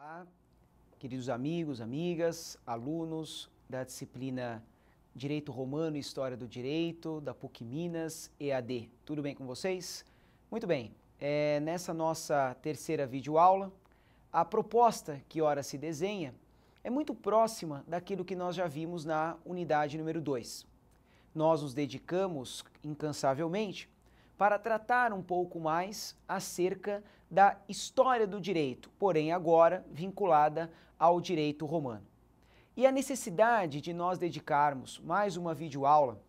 Olá, queridos amigos, amigas, alunos da disciplina Direito Romano e História do Direito, da PUC Minas, EAD. Tudo bem com vocês? Muito bem, nessa nossa terceira videoaula, a proposta que ora se desenha é muito próxima daquilo que nós já vimos na unidade número 2. Nós nos dedicamos incansavelmente para tratar um pouco mais acerca da história do direito, porém agora vinculada ao direito romano. E a necessidade de nós dedicarmos mais uma videoaula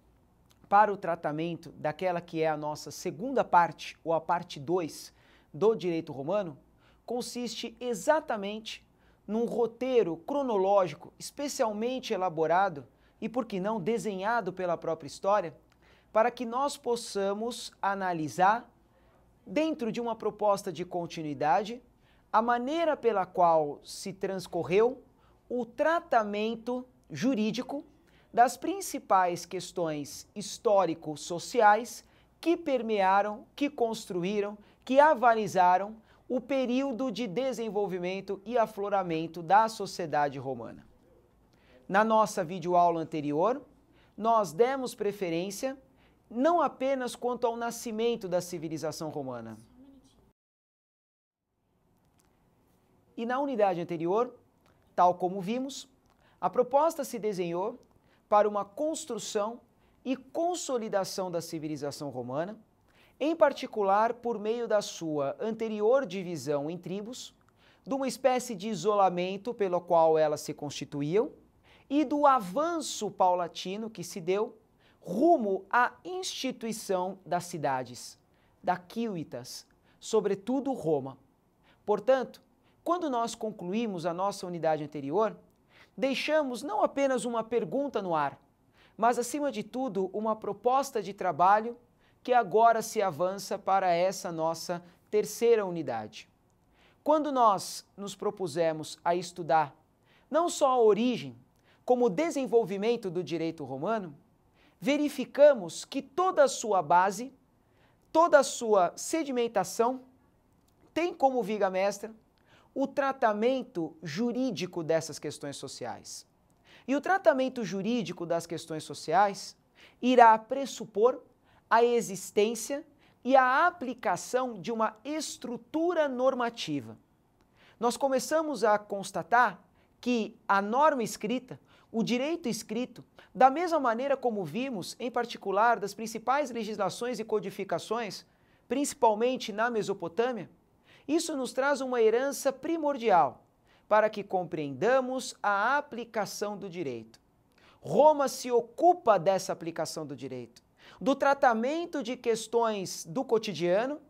para o tratamento daquela que é a nossa segunda parte, ou a parte 2 do direito romano, consiste exatamente num roteiro cronológico especialmente elaborado e, por que não, desenhado pela própria história, para que nós possamos analisar, dentro de uma proposta de continuidade, a maneira pela qual se transcorreu o tratamento jurídico das principais questões histórico-sociais que permearam, que construíram, que avalizaram o período de desenvolvimento e afloramento da sociedade romana. Na nossa videoaula anterior, nós demos preferência não apenas quanto ao nascimento da civilização romana. E na unidade anterior, tal como vimos, a proposta se desenhou para uma construção e consolidação da civilização romana, em particular por meio da sua anterior divisão em tribos, de uma espécie de isolamento pelo qual elas se constituíam e do avanço paulatino que se deu rumo à instituição das cidades, da civitas, sobretudo Roma. Portanto, quando nós concluímos a nossa unidade anterior, deixamos não apenas uma pergunta no ar, mas, acima de tudo, uma proposta de trabalho que agora se avança para essa nossa terceira unidade. Quando nós nos propusemos a estudar não só a origem, como o desenvolvimento do direito romano, verificamos que toda a sua base, toda a sua sedimentação tem como viga mestra o tratamento jurídico dessas questões sociais. E o tratamento jurídico das questões sociais irá pressupor a existência e a aplicação de uma estrutura normativa. Nós começamos a constatar que a norma escrita, o direito escrito, da mesma maneira como vimos, em particular, das principais legislações e codificações, principalmente na Mesopotâmia, isso nos traz uma herança primordial para que compreendamos a aplicação do direito. Roma se ocupa dessa aplicação do direito, do tratamento de questões do cotidiano,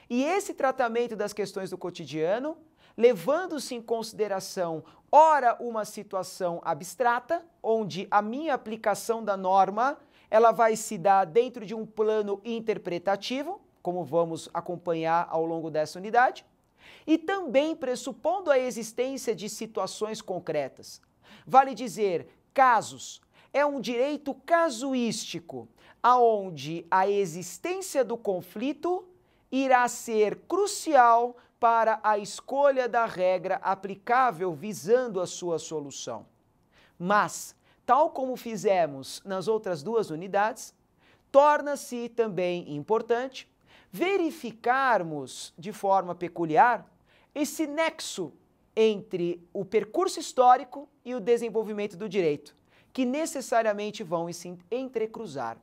e esse tratamento das questões do cotidiano, levando-se em consideração, ora, uma situação abstrata, onde a minha aplicação da norma, ela vai se dar dentro de um plano interpretativo, como vamos acompanhar ao longo dessa unidade, e também pressupondo a existência de situações concretas. Vale dizer, casos. É um direito casuístico, aonde a existência do conflito irá ser crucial para a escolha da regra aplicável visando a sua solução. Mas, tal como fizemos nas outras duas unidades, torna-se também importante verificarmos de forma peculiar esse nexo entre o percurso histórico e o desenvolvimento do direito, que necessariamente vão se entrecruzar.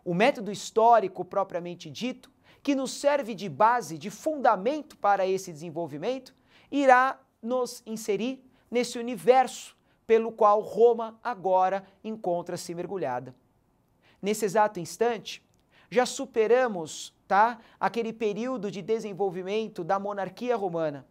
O método histórico propriamente dito, que nos serve de base, de fundamento para esse desenvolvimento, irá nos inserir nesse universo pelo qual Roma agora encontra-se mergulhada. Nesse exato instante, já superamos, aquele período de desenvolvimento da monarquia romana.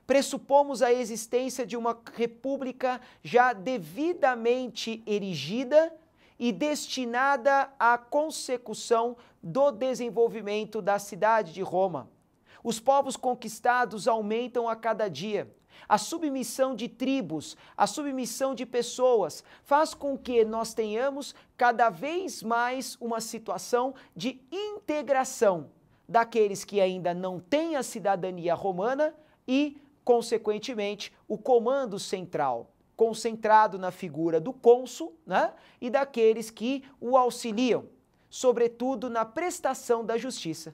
Pressupomos a existência de uma república já devidamente erigida e destinada à consecução do desenvolvimento da cidade de Roma. Os povos conquistados aumentam a cada dia. A submissão de tribos, a submissão de pessoas faz com que nós tenhamos cada vez mais uma situação de integração daqueles que ainda não têm a cidadania romana e consequentemente, o comando central, concentrado na figura do cônsul, né, e daqueles que o auxiliam, sobretudo na prestação da justiça.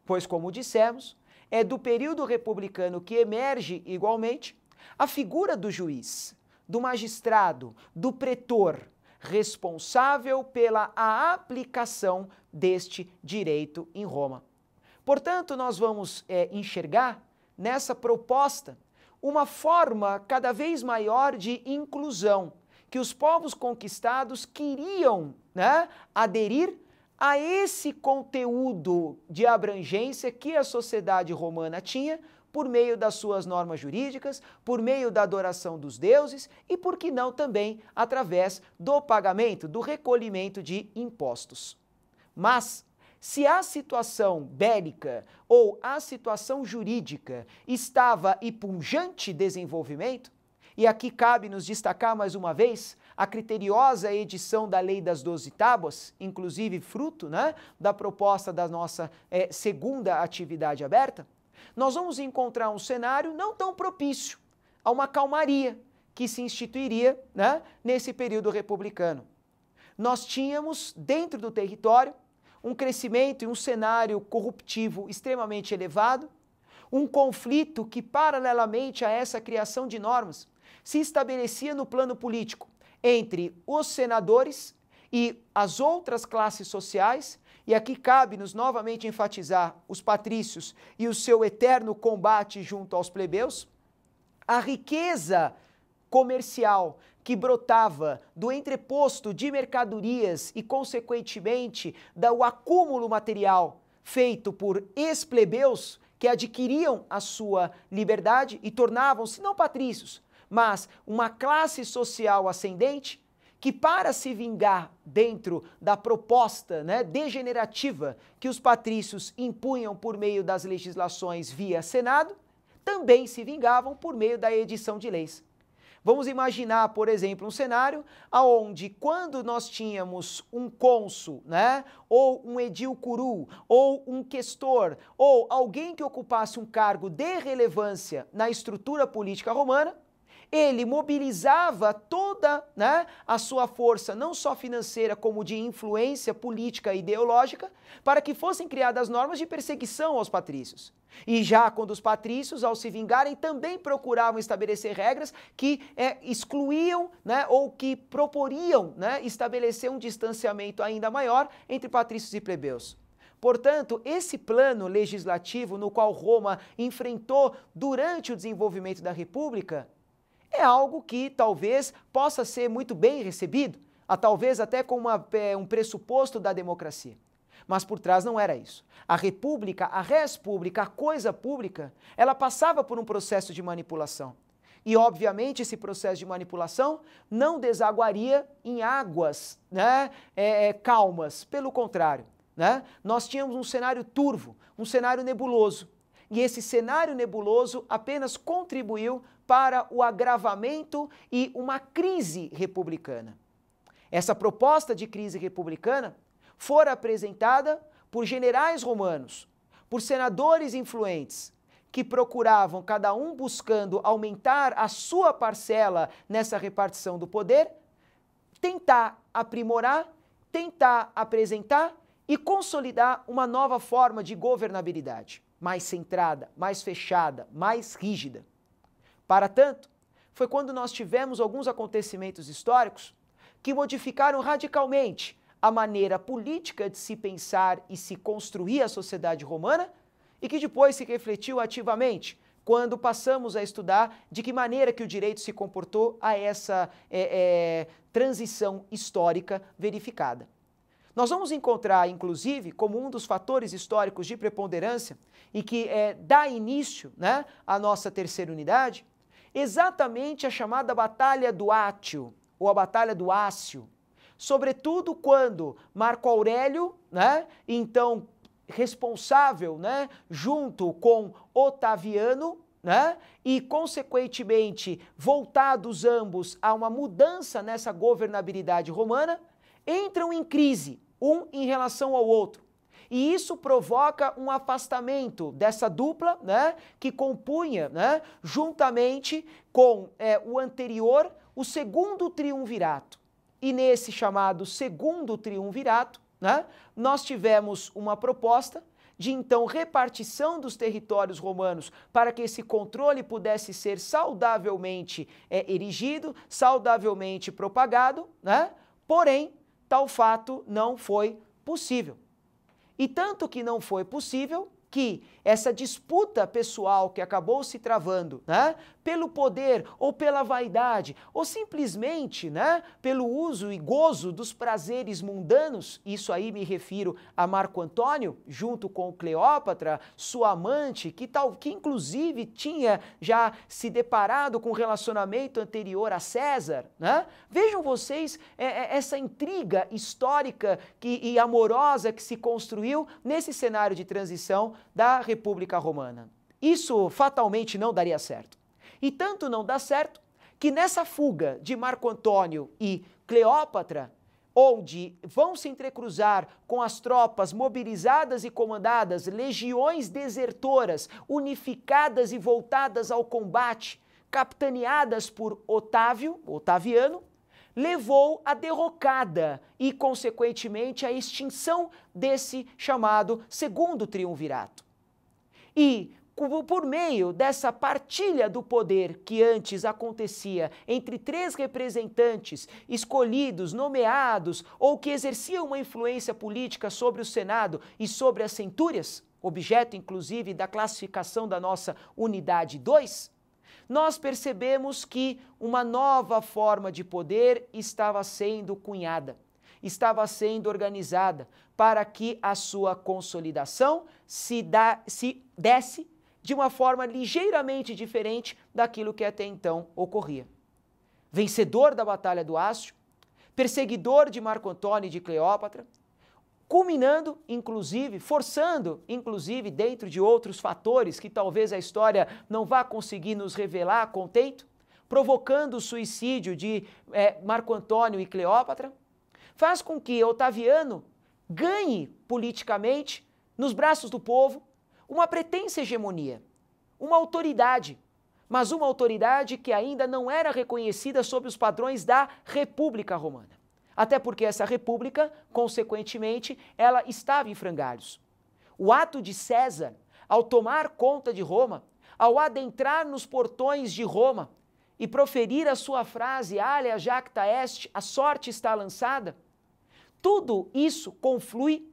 Pois, como dissemos, é do período republicano que emerge, igualmente, a figura do juiz, do magistrado, do pretor, responsável pela aplicação deste direito em Roma. Portanto, nós vamos enxergar nessa proposta uma forma cada vez maior de inclusão, que os povos conquistados queriam, né, aderir a esse conteúdo de abrangência que a sociedade romana tinha por meio das suas normas jurídicas, por meio da adoração dos deuses e, por que não, também através do pagamento, do recolhimento de impostos. Mas, se a situação bélica ou a situação jurídica estava em pujante desenvolvimento, e aqui cabe nos destacar mais uma vez a criteriosa edição da Lei das 12 Tábuas, inclusive fruto, né, da proposta da nossa segunda atividade aberta, nós vamos encontrar um cenário não tão propício a uma calmaria que se instituiria, né, nesse período republicano. Nós tínhamos dentro do território um crescimento e um cenário corruptivo extremamente elevado, um conflito que, paralelamente a essa criação de normas, se estabelecia no plano político entre os senadores e as outras classes sociais, e aqui cabe-nos novamente enfatizar os patrícios e o seu eterno combate junto aos plebeus, a riqueza comercial que brotava do entreposto de mercadorias e, consequentemente, do acúmulo material feito por ex-plebeus que adquiriam a sua liberdade e tornavam-se não patrícios, mas uma classe social ascendente, que para se vingar dentro da proposta, né, degenerativa que os patrícios impunham por meio das legislações via Senado, também se vingavam por meio da edição de leis. Vamos imaginar, por exemplo, um cenário onde, quando nós tínhamos um cônsul, né, ou um edil curul, ou um questor, ou alguém que ocupasse um cargo de relevância na estrutura política romana, ele mobilizava toda, né, a sua força, não só financeira, como de influência política e ideológica, para que fossem criadas normas de perseguição aos patrícios. E já quando os patrícios, ao se vingarem, também procuravam estabelecer regras que excluíam, né, ou que proporiam, né, estabelecer um distanciamento ainda maior entre patrícios e plebeus. Portanto, esse plano legislativo no qual Roma enfrentou durante o desenvolvimento da República é algo que talvez possa ser muito bem recebido, talvez até como um pressuposto da democracia. Mas por trás não era isso. A república, a res pública, a coisa pública, ela passava por um processo de manipulação. E, obviamente, esse processo de manipulação não desaguaria em águas, né, calmas. Pelo contrário, né, nós tínhamos um cenário turvo, um cenário nebuloso. E esse cenário nebuloso apenas contribuiu para o agravamento e uma crise republicana. Essa proposta de crise republicana fora apresentada por generais romanos, por senadores influentes, que procuravam, cada um buscando aumentar a sua parcela nessa repartição do poder, tentar aprimorar, tentar apresentar e consolidar uma nova forma de governabilidade, mais centrada, mais fechada, mais rígida. Para tanto, foi quando nós tivemos alguns acontecimentos históricos que modificaram radicalmente a maneira política de se pensar e se construir a sociedade romana e que depois se refletiu ativamente quando passamos a estudar de que maneira que o direito se comportou a essa transição histórica verificada. Nós vamos encontrar, inclusive, como um dos fatores históricos de preponderância e que dá início, né, à nossa terceira unidade, exatamente a chamada Batalha do Átio, ou a Batalha do Ácio, sobretudo quando Marco Aurélio, né, então responsável, né, junto com Otaviano, né, e consequentemente voltados ambos a uma mudança nessa governabilidade romana, entram em crise, um em relação ao outro. E isso provoca um afastamento dessa dupla, né, que compunha, né, juntamente com o anterior, o segundo triunvirato. E nesse chamado segundo triunvirato, né, nós tivemos uma proposta de então repartição dos territórios romanos para que esse controle pudesse ser saudavelmente erigido, saudavelmente propagado, né? Porém, tal fato não foi possível. E tanto que não foi possível que essa disputa pessoal que acabou se travando, né, pelo poder ou pela vaidade, ou simplesmente, né, pelo uso e gozo dos prazeres mundanos, isso aí me refiro a Marco Antônio, junto com Cleópatra, sua amante, que inclusive tinha já se deparado com um relacionamento anterior a César, né? Vejam vocês essa intriga histórica e amorosa que se construiu nesse cenário de transição da República Romana. Isso fatalmente não daria certo. E tanto não dá certo que nessa fuga de Marco Antônio e Cleópatra, onde vão se entrecruzar com as tropas mobilizadas e comandadas, legiões desertoras, unificadas e voltadas ao combate, capitaneadas por Otaviano, levou à derrocada e, consequentemente, à extinção desse chamado segundo triunvirato. E, por meio dessa partilha do poder que antes acontecia entre três representantes escolhidos, nomeados, ou que exerciam uma influência política sobre o Senado e sobre as centúrias, objeto inclusive da classificação da nossa unidade 2, nós percebemos que uma nova forma de poder estava sendo cunhada, estava sendo organizada para que a sua consolidação se desse de uma forma ligeiramente diferente daquilo que até então ocorria. Vencedor da Batalha do Ástio, perseguidor de Marco Antônio e de Cleópatra, culminando, inclusive, forçando, inclusive, dentro de outros fatores que talvez a história não vá conseguir nos revelar a contento, provocando o suicídio de Marco Antônio e Cleópatra, faz com que Otaviano ganhe politicamente, nos braços do povo, uma pretensa hegemonia, uma autoridade, mas uma autoridade que ainda não era reconhecida sob os padrões da República Romana. Até porque essa república, consequentemente, ela estava em frangalhos. O ato de César, ao tomar conta de Roma, ao adentrar nos portões de Roma e proferir a sua frase, alea jacta est, a sorte está lançada, tudo isso conflui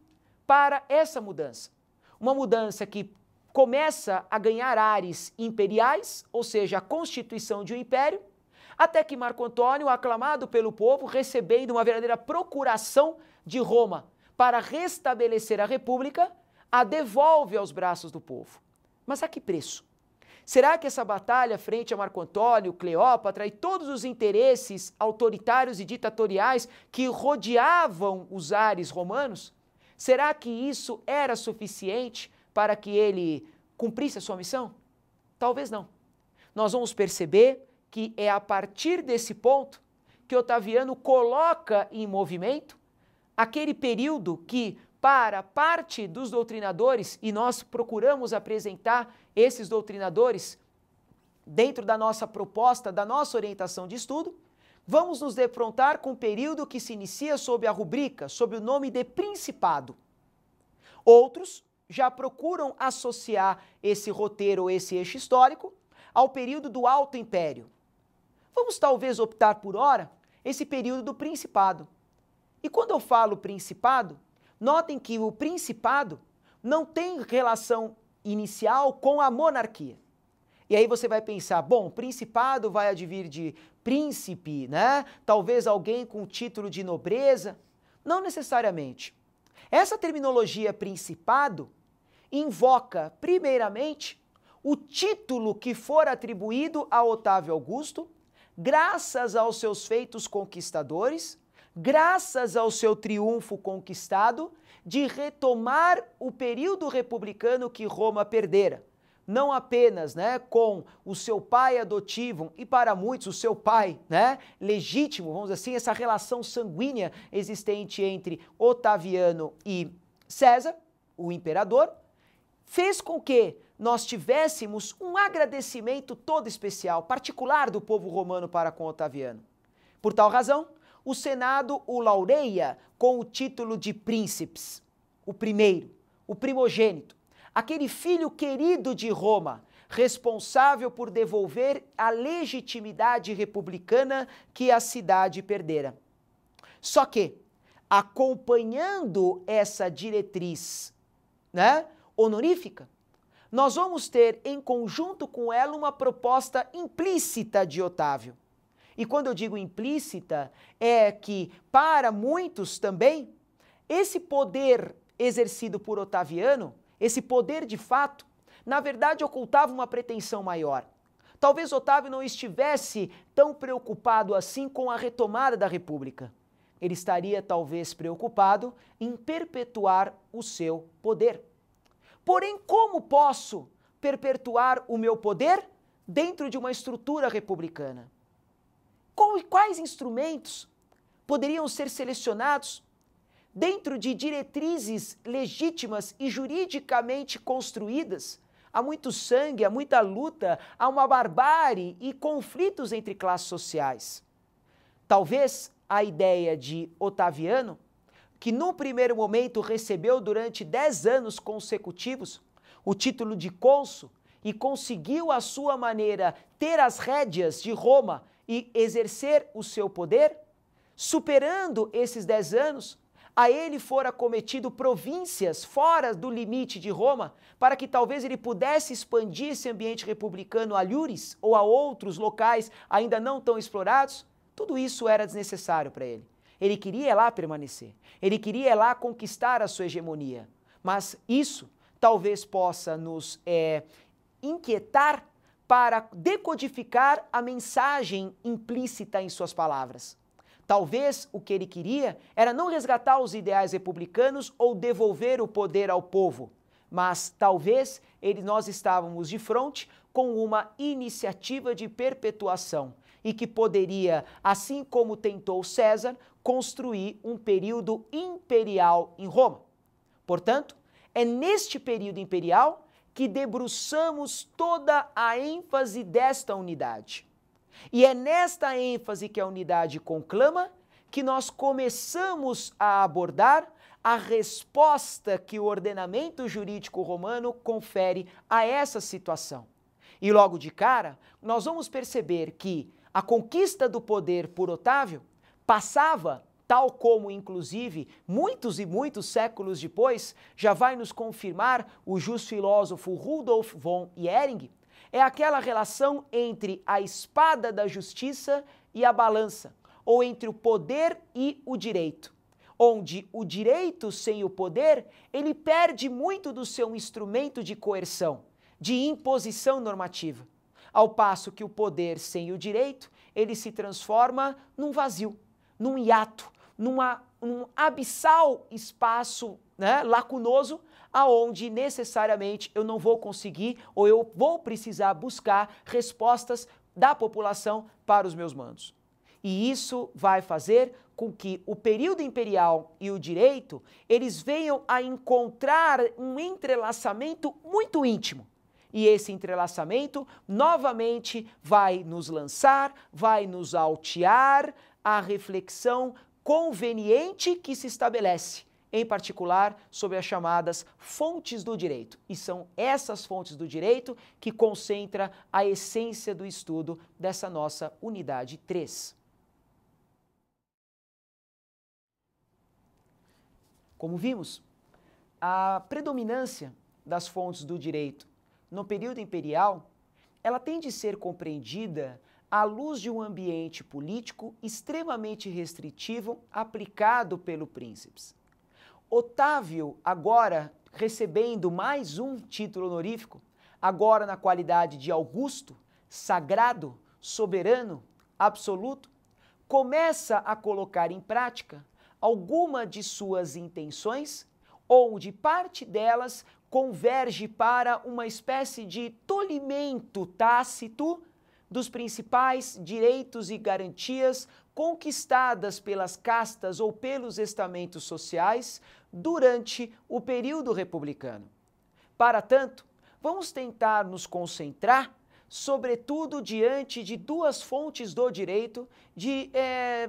para essa mudança. Uma mudança que começa a ganhar ares imperiais, ou seja, a constituição de um império, até que Marco Antônio, aclamado pelo povo, recebendo uma verdadeira procuração de Roma para restabelecer a república, a devolve aos braços do povo. Mas a que preço? Será que essa batalha frente a Marco Antônio, Cleópatra e todos os interesses autoritários e ditatoriais que rodeavam os ares romanos, será que isso era suficiente para que ele cumprisse a sua missão? Talvez não. Nós vamos perceber que é a partir desse ponto que Otaviano coloca em movimento aquele período que, para parte dos doutrinadores, e nós procuramos apresentar esses doutrinadores dentro da nossa proposta, da nossa orientação de estudo, vamos nos defrontar com um período que se inicia sob a rubrica, sob o nome de Principado. Outros já procuram associar esse roteiro ou esse eixo histórico ao período do Alto Império. Vamos talvez optar por ora esse período do Principado. E quando eu falo Principado, notem que o Principado não tem relação inicial com a monarquia. E aí você vai pensar, bom, Principado vai advir de príncipe, né? Talvez alguém com título de nobreza. Não necessariamente. Essa terminologia Principado invoca, primeiramente, o título que for atribuído a Otávio Augusto, graças aos seus feitos conquistadores, graças ao seu triunfo conquistado de retomar o período republicano que Roma perdera. Não apenas, né, com o seu pai adotivo e para muitos o seu pai, né, legítimo, vamos dizer assim, essa relação sanguínea existente entre Otaviano e César, o imperador, fez com que nós tivéssemos um agradecimento todo especial, particular do povo romano para com Otaviano. Por tal razão, o Senado o laureia com o título de príncipes, o primeiro, o primogênito, aquele filho querido de Roma, responsável por devolver a legitimidade republicana que a cidade perdera. Só que, acompanhando essa diretriz, honorífica, nós vamos ter em conjunto com ela uma proposta implícita de Otávio. E quando eu digo implícita, é que para muitos também, esse poder exercido por Otaviano, esse poder de fato, na verdade ocultava uma pretensão maior. Talvez Otávio não estivesse tão preocupado assim com a retomada da República. Ele estaria talvez preocupado em perpetuar o seu poder. Porém, como posso perpetuar o meu poder dentro de uma estrutura republicana? Quais instrumentos poderiam ser selecionados dentro de diretrizes legítimas e juridicamente construídas? Há muito sangue, há muita luta, há uma barbárie e conflitos entre classes sociais. Talvez a ideia de Otaviano, que no primeiro momento recebeu durante 10 anos consecutivos o título de cônsul e conseguiu à sua maneira ter as rédeas de Roma e exercer o seu poder, superando esses 10 anos, a ele fora cometido províncias fora do limite de Roma, para que talvez ele pudesse expandir esse ambiente republicano a Lures ou a outros locais ainda não tão explorados. Tudo isso era desnecessário para ele. Ele queria lá permanecer, ele queria lá conquistar a sua hegemonia. Mas isso talvez possa nos inquietar para decodificar a mensagem implícita em suas palavras. Talvez o que ele queria era não resgatar os ideais republicanos ou devolver o poder ao povo, mas talvez nós estávamos de frente com uma iniciativa de perpetuação e que poderia, assim como tentou César, construir um período imperial em Roma. Portanto, é neste período imperial que debruçamos toda a ênfase desta unidade. E é nesta ênfase que a unidade conclama que nós começamos a abordar a resposta que o ordenamento jurídico romano confere a essa situação. E logo de cara, nós vamos perceber que a conquista do poder por Otávio passava, tal como inclusive muitos e muitos séculos depois, já vai nos confirmar o justo filósofo Rudolf von Jhering, é aquela relação entre a espada da justiça e a balança, ou entre o poder e o direito, onde o direito sem o poder, ele perde muito do seu instrumento de coerção, de imposição normativa, ao passo que o poder sem o direito, ele se transforma num vazio, num hiato, num abissal espaço lacunoso, aonde necessariamente eu não vou conseguir ou eu vou precisar buscar respostas da população para os meus mandos. E isso vai fazer com que o período imperial e o direito, eles venham a encontrar um entrelaçamento muito íntimo. E esse entrelaçamento, novamente, vai nos lançar, vai nos altear a reflexão conveniente que se estabelece, em particular sobre as chamadas fontes do direito. E são essas fontes do direito que concentra a essência do estudo dessa nossa unidade 3. Como vimos, a predominância das fontes do direito no período imperial, ela tem de ser compreendida à luz de um ambiente político extremamente restritivo aplicado pelo príncipes. Otávio, agora recebendo mais um título honorífico, agora na qualidade de Augusto, sagrado, soberano, absoluto, começa a colocar em prática alguma de suas intenções, onde parte delas converge para uma espécie de tolimento tácito, dos principais direitos e garantias conquistadas pelas castas ou pelos estamentos sociais durante o período republicano. Para tanto, vamos tentar nos concentrar, sobretudo diante de duas fontes do direito de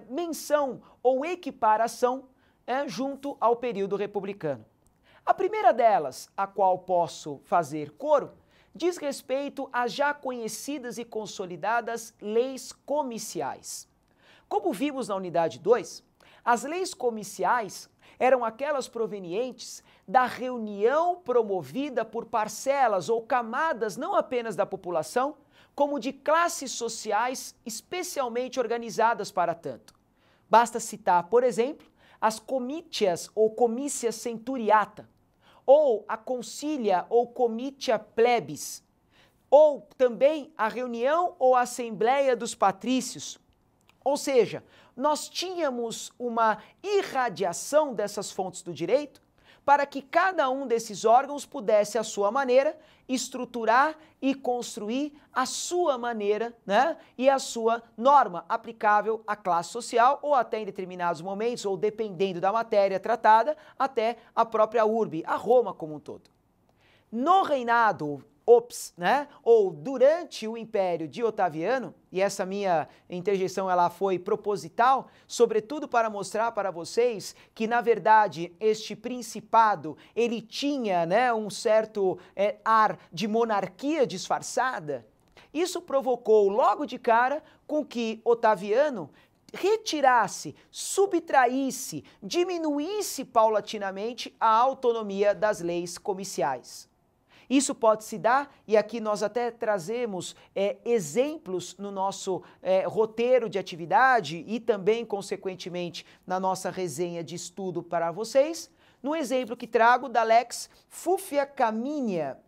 menção ou equiparação junto ao período republicano. A primeira delas, a qual posso fazer coro, diz respeito às já conhecidas e consolidadas leis comiciais. Como vimos na unidade 2, as leis comiciais eram aquelas provenientes da reunião promovida por parcelas ou camadas não apenas da população, como de classes sociais especialmente organizadas para tanto. Basta citar, por exemplo, as comítias ou comícia centuriata, ou a concília ou comitia plebis, ou também a reunião ou assembleia dos patrícios. Ou seja, nós tínhamos uma irradiação dessas fontes do direito para que cada um desses órgãos pudesse, à sua maneira, estruturar e construir a sua maneira, e a sua norma aplicável à classe social ou até em determinados momentos, ou dependendo da matéria tratada, até a própria urbe, a Roma como um todo. No reinado ou durante o Império de Otaviano, e essa minha interjeição ela foi proposital, sobretudo para mostrar para vocês que, na verdade, este principado, ele tinha um certo ar de monarquia disfarçada. Isso provocou logo de cara com que Otaviano retirasse, subtraísse, diminuísse paulatinamente a autonomia das leis comiciais. Isso pode se dar, e aqui nós até trazemos exemplos no nosso roteiro de atividade e também, consequentemente, na nossa resenha de estudo para vocês, no exemplo que trago da Lex Fufia Caminia,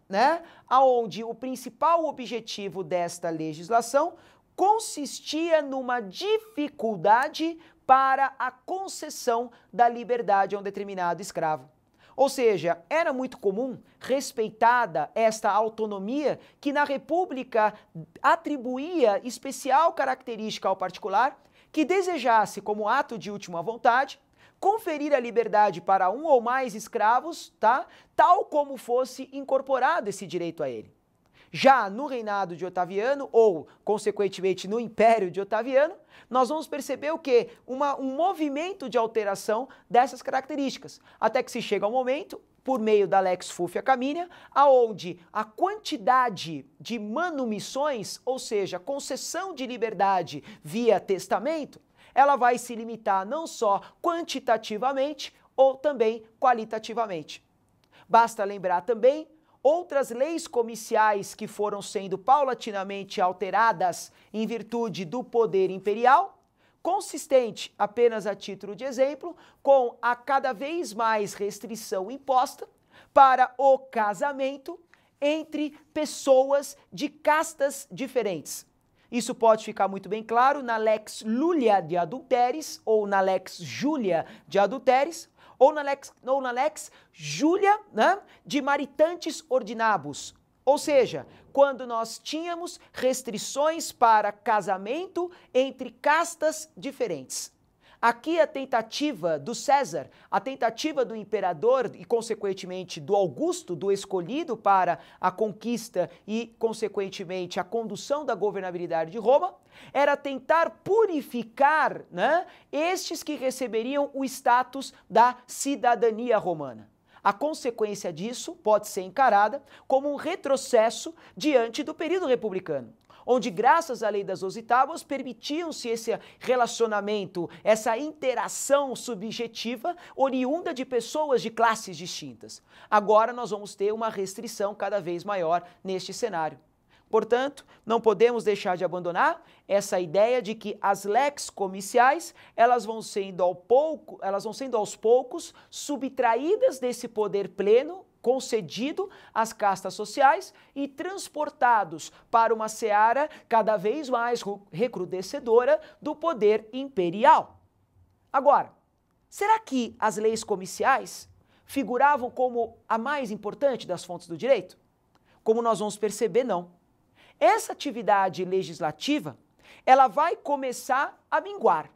onde o principal objetivo desta legislação consistia numa dificuldade para a concessão da liberdade a um determinado escravo. Ou seja, era muito comum, respeitada esta autonomia que na República atribuía especial característica ao particular, que desejasse, como ato de última vontade, conferir a liberdade para um ou mais escravos, tal como fosse incorporado esse direito a ele. Já no reinado de Otaviano, ou consequentemente no Império de Otaviano, nós vamos perceber o quê? Um movimento de alteração dessas características, até que se chega ao momento, por meio da Lex Fufia Caminia, aonde a quantidade de manumissões, ou seja, concessão de liberdade via testamento, ela vai se limitar não só quantitativamente, ou também qualitativamente. Basta lembrar também outras leis comiciais que foram sendo paulatinamente alteradas em virtude do poder imperial, consistente, apenas a título de exemplo, com a cada vez mais restrição imposta para o casamento entre pessoas de castas diferentes. Isso pode ficar muito bem claro na Lex Lulia de Adulteris ou na Lex Julia de Adulteris, ou na Lex Julia de Maritantes Ordinabus. Ou seja, quando nós tínhamos restrições para casamento entre castas diferentes. Aqui a tentativa do César, a tentativa do imperador e, consequentemente, do Augusto, do escolhido para a conquista e, consequentemente, a condução da governabilidade de Roma, era tentar purificar estes que receberiam o status da cidadania romana. A consequência disso pode ser encarada como um retrocesso diante do período republicano, onde, graças à lei das 12 tábuas, permitiam-se esse relacionamento, essa interação subjetiva oriunda de pessoas de classes distintas. Agora nós vamos ter uma restrição cada vez maior neste cenário. Portanto, não podemos deixar de abandonar essa ideia de que as lex comiciais, elas vão sendo aos poucos subtraídas desse poder pleno concedido às castas sociais e transportados para uma seara cada vez mais recrudescedora do poder imperial. Agora, será que as leis comiciais figuravam como a mais importante das fontes do direito? Como nós vamos perceber, não. essa atividade legislativa, ela vai começar a minguar,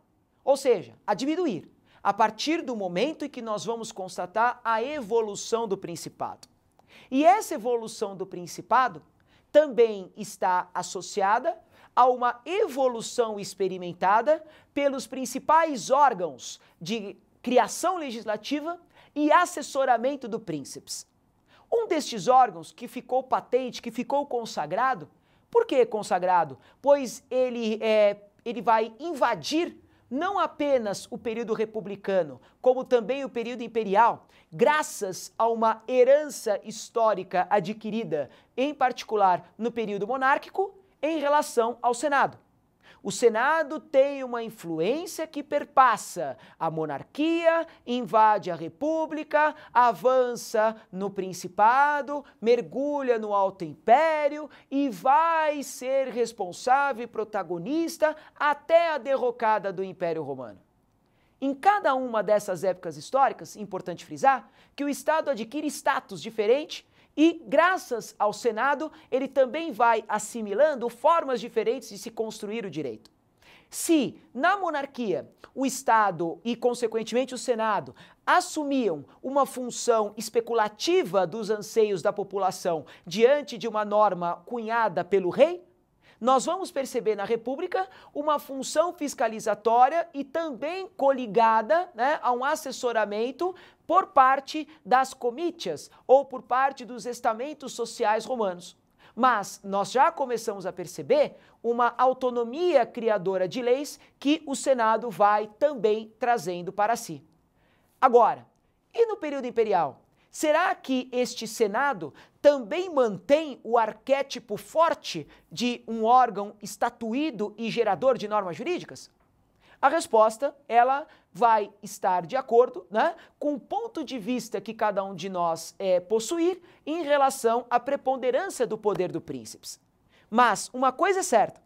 ou seja, a diminuir, a partir do momento em que nós vamos constatar a evolução do Principado. E essa evolução do Principado também está associada a uma evolução experimentada pelos principais órgãos de criação legislativa e assessoramento do Príncipes. Um destes órgãos que ficou patente, que ficou consagrado, por que consagrado? Pois ele vai invadir não apenas o período republicano, como também o período imperial, graças a uma herança histórica adquirida, em particular no período monárquico, em relação ao Senado. O Senado tem uma influência que perpassa a monarquia, invade a república, avança no principado, mergulha no Alto Império e vai ser responsável e protagonista até a derrocada do Império Romano. Em cada uma dessas épocas históricas, importante frisar que o Estado adquire status diferente e, graças ao Senado, ele também vai assimilando formas diferentes de se construir o direito. Se, na monarquia, o Estado e, consequentemente, o Senado assumiam uma função especulativa dos anseios da população diante de uma norma cunhada pelo rei, nós vamos perceber na República uma função fiscalizatória e também coligada, né, a um assessoramento por parte das comitías ou por parte dos estamentos sociais romanos. Mas nós já começamos a perceber uma autonomia criadora de leis que o Senado vai também trazendo para si. Agora, e no período imperial? Será que este Senado também mantém o arquétipo forte de um órgão estatuído e gerador de normas jurídicas? A resposta, ela vai estar de acordo, né, com o ponto de vista que cada um de nós possuir em relação à preponderância do poder do príncipes. Mas uma coisa é certa,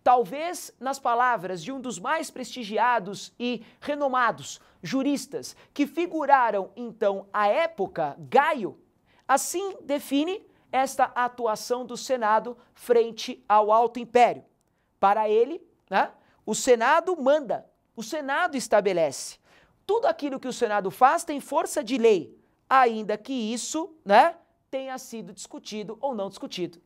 talvez nas palavras de um dos mais prestigiados e renomados juristas que figuraram então à época, Gaio, assim define esta atuação do Senado frente ao Alto Império. Para ele, né, o Senado manda, o Senado estabelece. Tudo aquilo que o Senado faz tem força de lei, ainda que isso, né, tenha sido discutido ou não discutido.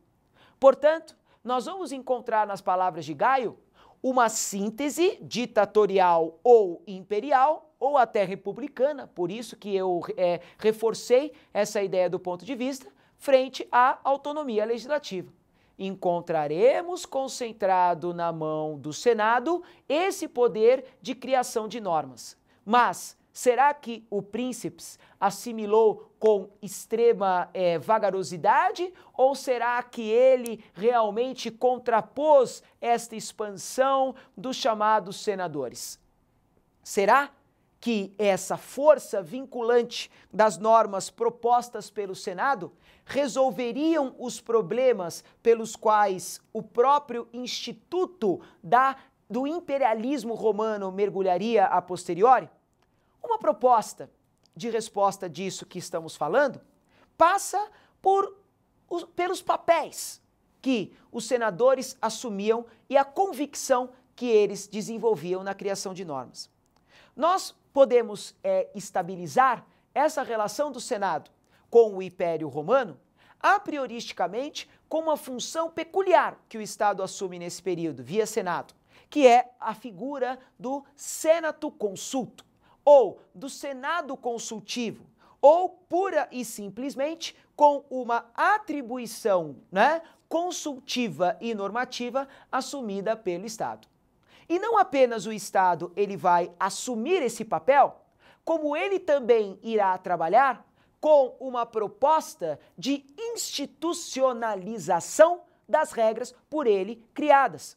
Portanto, nós vamos encontrar nas palavras de Gaio uma síntese ditatorial ou imperial ou até republicana, por isso que eu reforcei essa ideia do ponto de vista, frente à autonomia legislativa. Encontraremos concentrado na mão do Senado esse poder de criação de normas. Mas será que o príncipe assimilou com extrema vagarosidade ou será que ele realmente contrapôs esta expansão dos chamados senadores? Será que essa força vinculante das normas propostas pelo Senado resolveriam os problemas pelos quais o próprio instituto do imperialismo romano mergulharia a posteriori? Uma proposta de resposta disso que estamos falando passa pelos papéis que os senadores assumiam e a convicção que eles desenvolviam na criação de normas. Nós podemos estabilizar essa relação do Senado com o Império Romano a prioristicamente com uma função peculiar que o Estado assume nesse período, via Senado, que é a figura do Senato Consulto, ou do Senado Consultivo, ou pura e simplesmente com uma atribuição, né, consultiva e normativa assumida pelo Estado. E não apenas o Estado ele vai assumir esse papel, como ele também irá trabalhar com uma proposta de institucionalização das regras por ele criadas.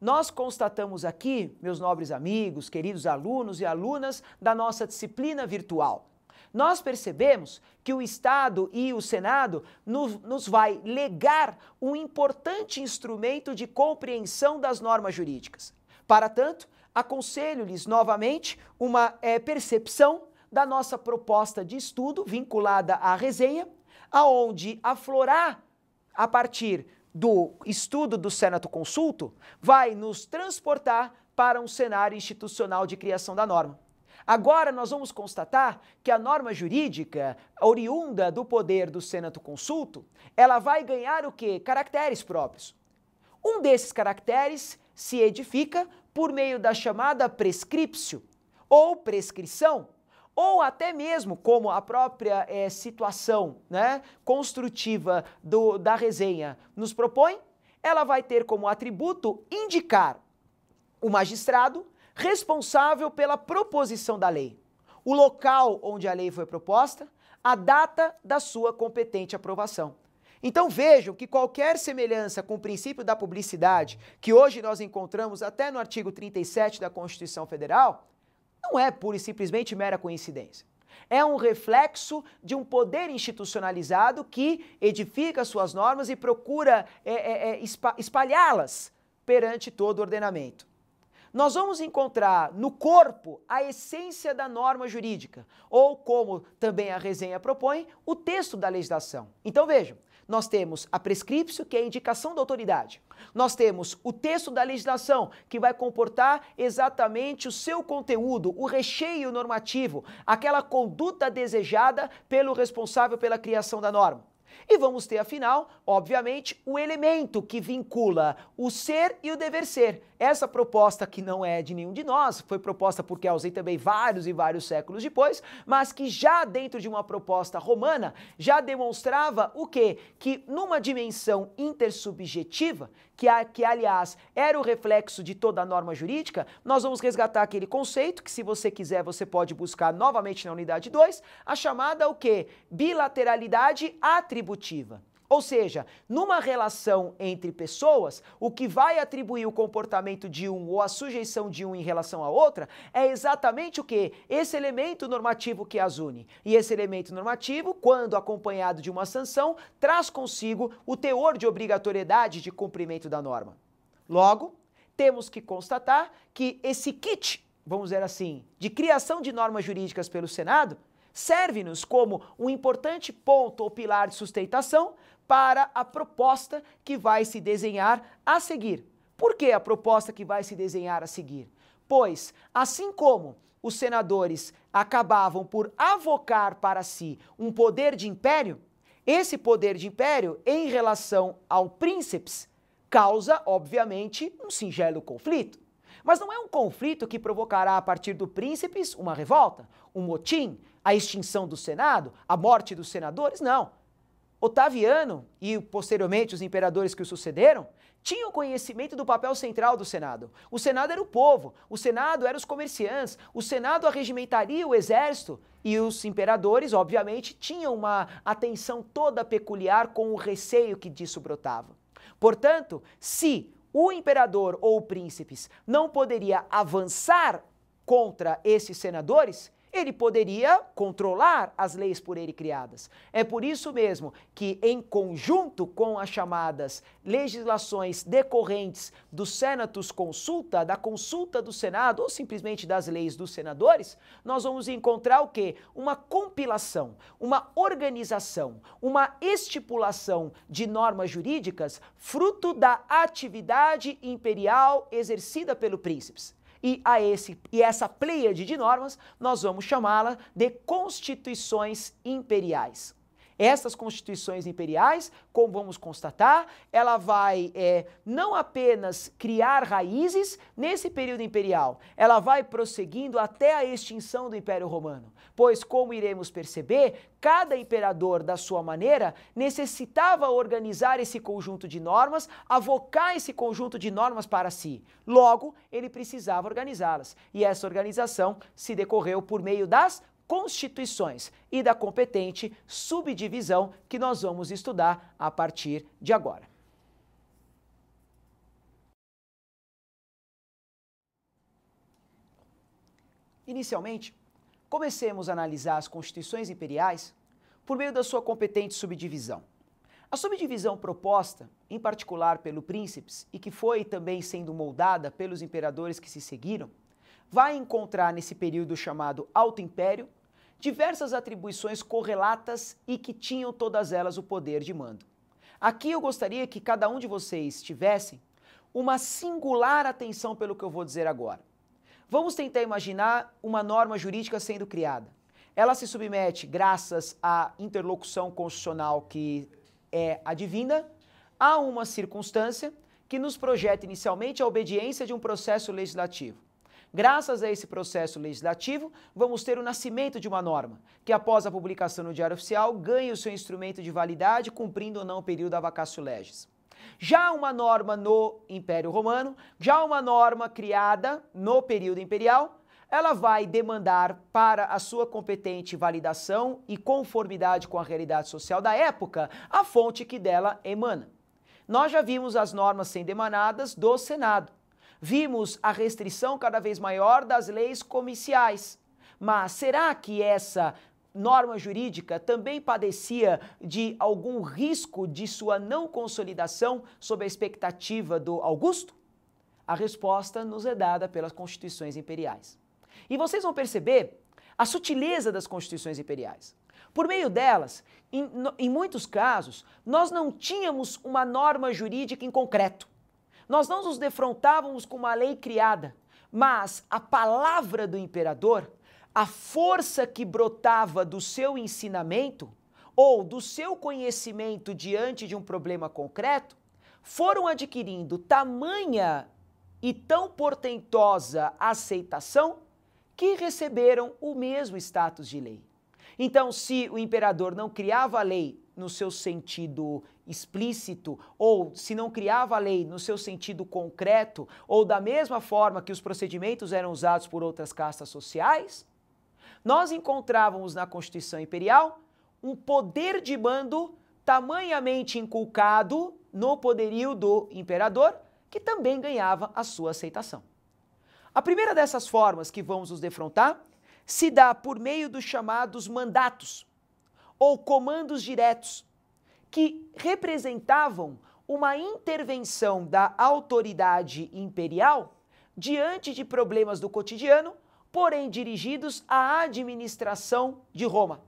Nós constatamos aqui, meus nobres amigos, queridos alunos e alunas da nossa disciplina virtual, nós percebemos que o Estado e o Senado nos vai legar um importante instrumento de compreensão das normas jurídicas. Para tanto, aconselho-lhes novamente uma percepção da nossa proposta de estudo vinculada à resenha, aonde aflorar a partir do estudo do Senato Consulto vai nos transportar para um cenário institucional de criação da norma. Agora nós vamos constatar que a norma jurídica, oriunda do poder do Senato Consulto, ela vai ganhar o quê? Caracteres próprios. Um desses caracteres se edifica por meio da chamada prescriptio, ou prescrição, ou até mesmo como a própria situação, né, construtiva da resenha nos propõe, ela vai ter como atributo indicar o magistrado responsável pela proposição da lei, o local onde a lei foi proposta, a data da sua competente aprovação. Então vejam que qualquer semelhança com o princípio da publicidade, que hoje nós encontramos até no artigo 37 da Constituição Federal, não é pura e simplesmente mera coincidência. É um reflexo de um poder institucionalizado que edifica suas normas e procura espalhá-las perante todo o ordenamento. Nós vamos encontrar no corpo a essência da norma jurídica, ou como também a resenha propõe, o texto da legislação. Então vejam, nós temos a prescriptio, que é a indicação da autoridade. Nós temos o texto da legislação, que vai comportar exatamente o seu conteúdo, o recheio normativo, aquela conduta desejada pelo responsável pela criação da norma. E vamos ter, afinal, obviamente, o elemento que vincula o ser e o dever ser. Essa proposta, que não é de nenhum de nós, foi proposta por Kelsen também vários e vários séculos depois, mas que já dentro de uma proposta romana, já demonstrava o quê? Que numa dimensão intersubjetiva, que aliás era o reflexo de toda a norma jurídica, nós vamos resgatar aquele conceito que, se você quiser, você pode buscar novamente na unidade 2, a chamada o quê? Bilateralidade atributiva. Ou seja, numa relação entre pessoas, o que vai atribuir o comportamento de um ou a sujeição de um em relação à outra é exatamente o quê? Esse elemento normativo que as une. E esse elemento normativo, quando acompanhado de uma sanção, traz consigo o teor de obrigatoriedade de cumprimento da norma. Logo, temos que constatar que esse kit, vamos dizer assim, de criação de normas jurídicas pelo Senado, serve-nos como um importante ponto ou pilar de sustentação para a proposta que vai se desenhar a seguir. Por que a proposta que vai se desenhar a seguir? Pois, assim como os senadores acabavam por avocar para si um poder de império, esse poder de império, em relação ao príncipes, causa, obviamente, um singelo conflito. Mas não é um conflito que provocará a partir do príncipes uma revolta, um motim, a extinção do Senado, a morte dos senadores, não. Otaviano e posteriormente os imperadores que o sucederam tinham conhecimento do papel central do Senado. O Senado era o povo, o Senado era os comerciantes, o Senado arregimentaria o exército e os imperadores, obviamente, tinham uma atenção toda peculiar com o receio que disso brotava. Portanto, se o imperador ou príncipes não poderia avançar contra esses senadores, ele poderia controlar as leis por ele criadas. É por isso mesmo que, em conjunto com as chamadas legislações decorrentes do Senatus Consulta, da consulta do Senado, ou simplesmente das leis dos senadores, nós vamos encontrar o quê? Uma compilação, uma organização, uma estipulação de normas jurídicas fruto da atividade imperial exercida pelo príncipes. E essa pleiade de normas, nós vamos chamá-la de constituições imperiais. Essas constituições imperiais, como vamos constatar, ela vai não apenas criar raízes nesse período imperial, ela vai prosseguindo até a extinção do Império Romano. Pois, como iremos perceber, cada imperador, da sua maneira, necessitava organizar esse conjunto de normas, avocar esse conjunto de normas para si. Logo, ele precisava organizá-las. E essa organização se decorreu por meio das constituições e da competente subdivisão que nós vamos estudar a partir de agora. Inicialmente, comecemos a analisar as constituições imperiais por meio da sua competente subdivisão. A subdivisão proposta, em particular pelo príncipes, e que foi também sendo moldada pelos imperadores que se seguiram, vai encontrar nesse período chamado Alto Império diversas atribuições correlatas e que tinham todas elas o poder de mando. Aqui eu gostaria que cada um de vocês tivessem uma singular atenção pelo que eu vou dizer agora. Vamos tentar imaginar uma norma jurídica sendo criada. Ela se submete, graças à interlocução constitucional que é advinda, a uma circunstância que nos projeta inicialmente a obediência de um processo legislativo. Graças a esse processo legislativo, vamos ter o nascimento de uma norma, que após a publicação no Diário Oficial, ganha o seu instrumento de validade, cumprindo ou não o período da vacatio legis. Já uma norma no Império Romano, já uma norma criada no período imperial, ela vai demandar para a sua competente validação e conformidade com a realidade social da época a fonte que dela emana. Nós já vimos as normas sendo emanadas do Senado. Vimos a restrição cada vez maior das leis comiciais. Mas será que essa norma jurídica também padecia de algum risco de sua não consolidação sob a expectativa do Augusto? A resposta nos é dada pelas constituições imperiais. E vocês vão perceber a sutileza das constituições imperiais. Por meio delas, em muitos casos, nós não tínhamos uma norma jurídica em concreto. Nós não nos defrontávamos com uma lei criada, mas a palavra do imperador, a força que brotava do seu ensinamento ou do seu conhecimento diante de um problema concreto, foram adquirindo tamanha e tão portentosa aceitação que receberam o mesmo status de lei. Então, se o imperador não criava a lei no seu sentido explícito, ou se não criava a lei no seu sentido concreto, ou da mesma forma que os procedimentos eram usados por outras castas sociais, nós encontrávamos na Constituição Imperial um poder de mando tamanhamente inculcado no poderio do imperador, que também ganhava a sua aceitação. A primeira dessas formas que vamos nos defrontar se dá por meio dos chamados mandatos, ou comandos diretos, que representavam uma intervenção da autoridade imperial diante de problemas do cotidiano, porém dirigidos à administração de Roma.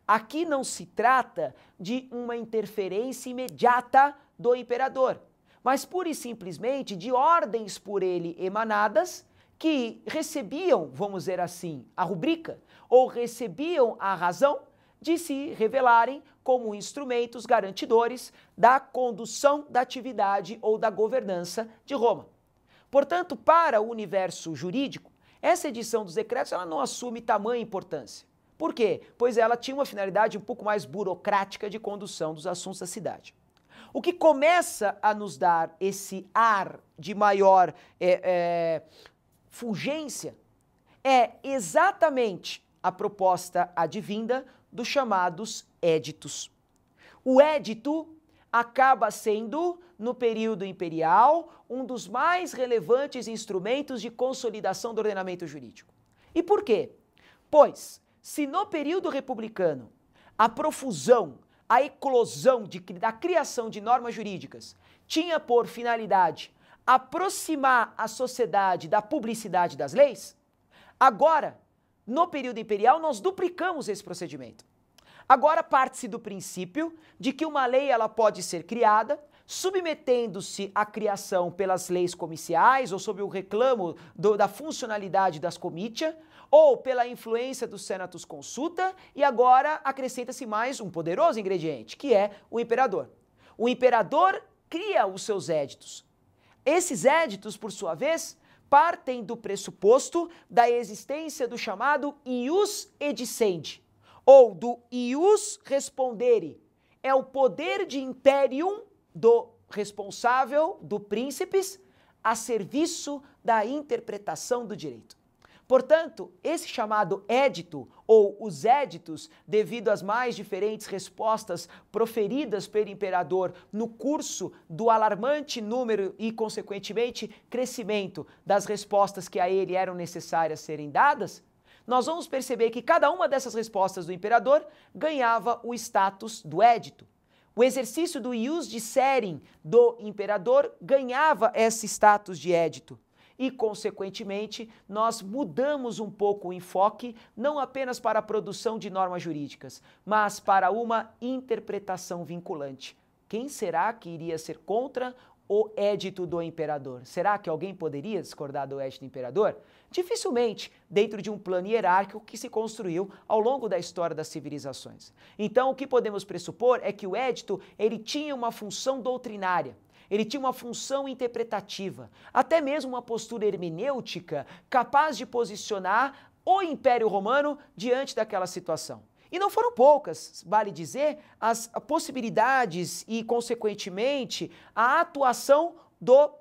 Aqui não se trata de uma interferência imediata do imperador, mas pura e simplesmente de ordens por ele emanadas que recebiam, vamos dizer assim, a rubrica, ou recebiam a razão de se revelarem como instrumentos garantidores da condução da atividade ou da governança de Roma. Portanto, para o universo jurídico, essa edição dos decretos ela não assume tamanha importância. Por quê? Pois ela tinha uma finalidade um pouco mais burocrática de condução dos assuntos da cidade. O que começa a nos dar esse ar de maior fulgência é exatamente a proposta advinda dos chamados éditos. O édito acaba sendo, no período imperial, um dos mais relevantes instrumentos de consolidação do ordenamento jurídico. E por quê? Pois, se no período republicano a profusão, a eclosão da criação de normas jurídicas tinha por finalidade aproximar a sociedade da publicidade das leis, agora, no período imperial, nós duplicamos esse procedimento. Agora parte-se do princípio de que uma lei ela pode ser criada, submetendo-se à criação pelas leis comiciais ou sob o reclamo da funcionalidade das comitia, ou pela influência do senatus consulta, e agora acrescenta-se mais um poderoso ingrediente, que é o imperador. O imperador cria os seus éditos. Esses éditos, por sua vez, partem do pressuposto da existência do chamado ius edicendi, ou do ius respondere. É o poder de imperium do responsável, do príncipes, a serviço da interpretação do direito. Portanto, esse chamado édito, ou os éditos, devido às mais diferentes respostas proferidas pelo imperador no curso do alarmante número e, consequentemente, crescimento das respostas que a ele eram necessárias serem dadas, nós vamos perceber que cada uma dessas respostas do imperador ganhava o status do édito. O exercício do ius disserem do imperador ganhava esse status de édito. E, consequentemente, nós mudamos um pouco o enfoque, não apenas para a produção de normas jurídicas, mas para uma interpretação vinculante. Quem será que iria ser contra o édito do imperador? Será que alguém poderia discordar do édito do imperador? Dificilmente, dentro de um plano hierárquico que se construiu ao longo da história das civilizações. Então, o que podemos pressupor é que o édito, ele tinha uma função doutrinária. Ele tinha uma função interpretativa, até mesmo uma postura hermenêutica capaz de posicionar o Império Romano diante daquela situação. E não foram poucas, vale dizer, as possibilidades e, consequentemente, a atuação do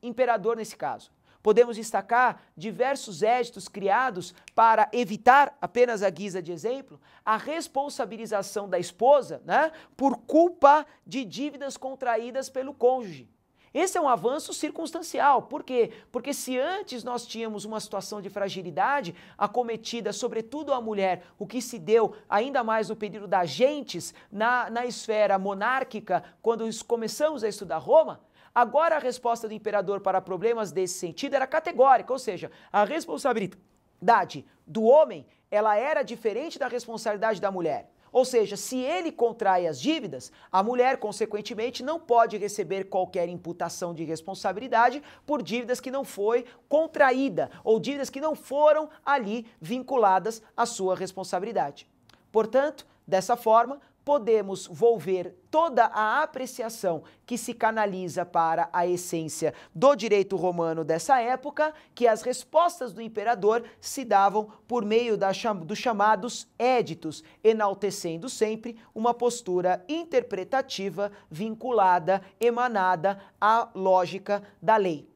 imperador nesse caso. Podemos destacar diversos éditos criados para evitar, apenas à guisa de exemplo, a responsabilização da esposa, né, por culpa de dívidas contraídas pelo cônjuge. Esse é um avanço circunstancial. Por quê? Porque se antes nós tínhamos uma situação de fragilidade acometida, sobretudo a mulher, o que se deu ainda mais no período das gentes, na esfera monárquica, quando começamos a estudar Roma, agora a resposta do imperador para problemas desse sentido era categórica, ou seja, a responsabilidade do homem, ela era diferente da responsabilidade da mulher. Ou seja, se ele contrai as dívidas, a mulher, consequentemente, não pode receber qualquer imputação de responsabilidade por dívidas que não foi contraída ou dívidas que não foram ali vinculadas à sua responsabilidade. Portanto, dessa forma, podemos volver toda a apreciação que se canaliza para a essência do direito romano dessa época, que as respostas do imperador se davam por meio dos chamados éditos, enaltecendo sempre uma postura interpretativa vinculada, emanada à lógica da lei.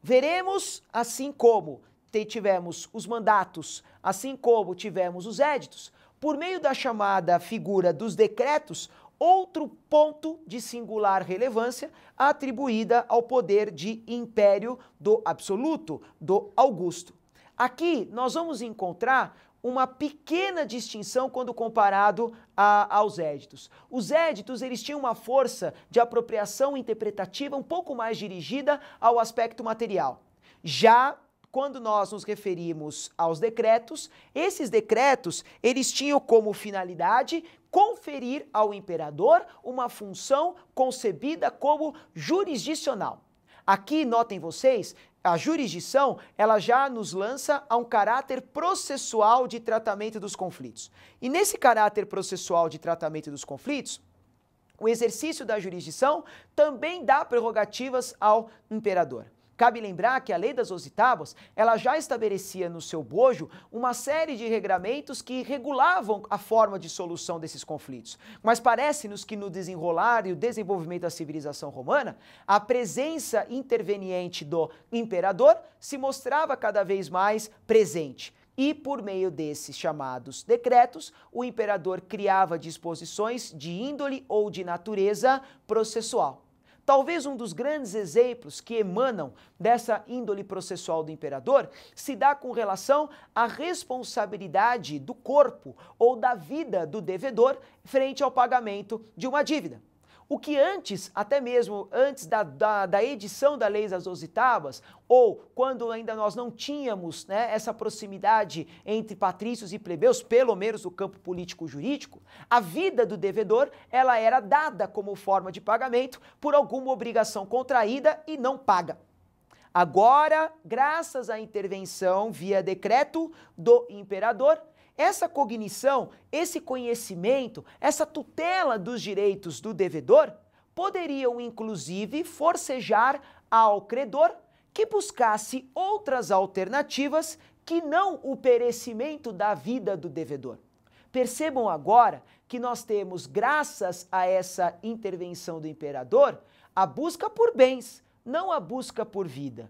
Veremos, assim como tivemos os mandatos, assim como tivemos os éditos, por meio da chamada figura dos decretos, outro ponto de singular relevância atribuída ao poder de império do absoluto, do Augusto. Aqui nós vamos encontrar uma pequena distinção quando comparado aos éditos. Os éditos, eles tinham uma força de apropriação interpretativa um pouco mais dirigida ao aspecto material. Já quando nós nos referimos aos decretos, esses decretos, eles tinham como finalidade conferir ao imperador uma função concebida como jurisdicional. Aqui, notem vocês, a jurisdição, ela já nos lança a um caráter processual de tratamento dos conflitos. E nesse caráter processual de tratamento dos conflitos, o exercício da jurisdição também dá prerrogativas ao imperador. Cabe lembrar que a Lei das 12 Tábuas, ela já estabelecia no seu bojo uma série de regramentos que regulavam a forma de solução desses conflitos. Mas parece-nos que no desenrolar e o desenvolvimento da civilização romana, a presença interveniente do imperador se mostrava cada vez mais presente. E por meio desses chamados decretos, o imperador criava disposições de índole ou de natureza processual. Talvez um dos grandes exemplos que emanam dessa índole processual do imperador se dá com relação à responsabilidade do corpo ou da vida do devedor frente ao pagamento de uma dívida. O que antes, até mesmo antes da edição da Lei das 12 Tábuas, ou quando ainda nós não tínhamos, né, essa proximidade entre patrícios e plebeus, pelo menos no campo político-jurídico, a vida do devedor, ela era dada como forma de pagamento por alguma obrigação contraída e não paga. Agora, graças à intervenção via decreto do imperador, essa cognição, esse conhecimento, essa tutela dos direitos do devedor poderiam inclusive forcejar ao credor que buscasse outras alternativas que não o perecimento da vida do devedor. Percebam agora que nós temos, graças a essa intervenção do imperador, a busca por bens, não a busca por vida.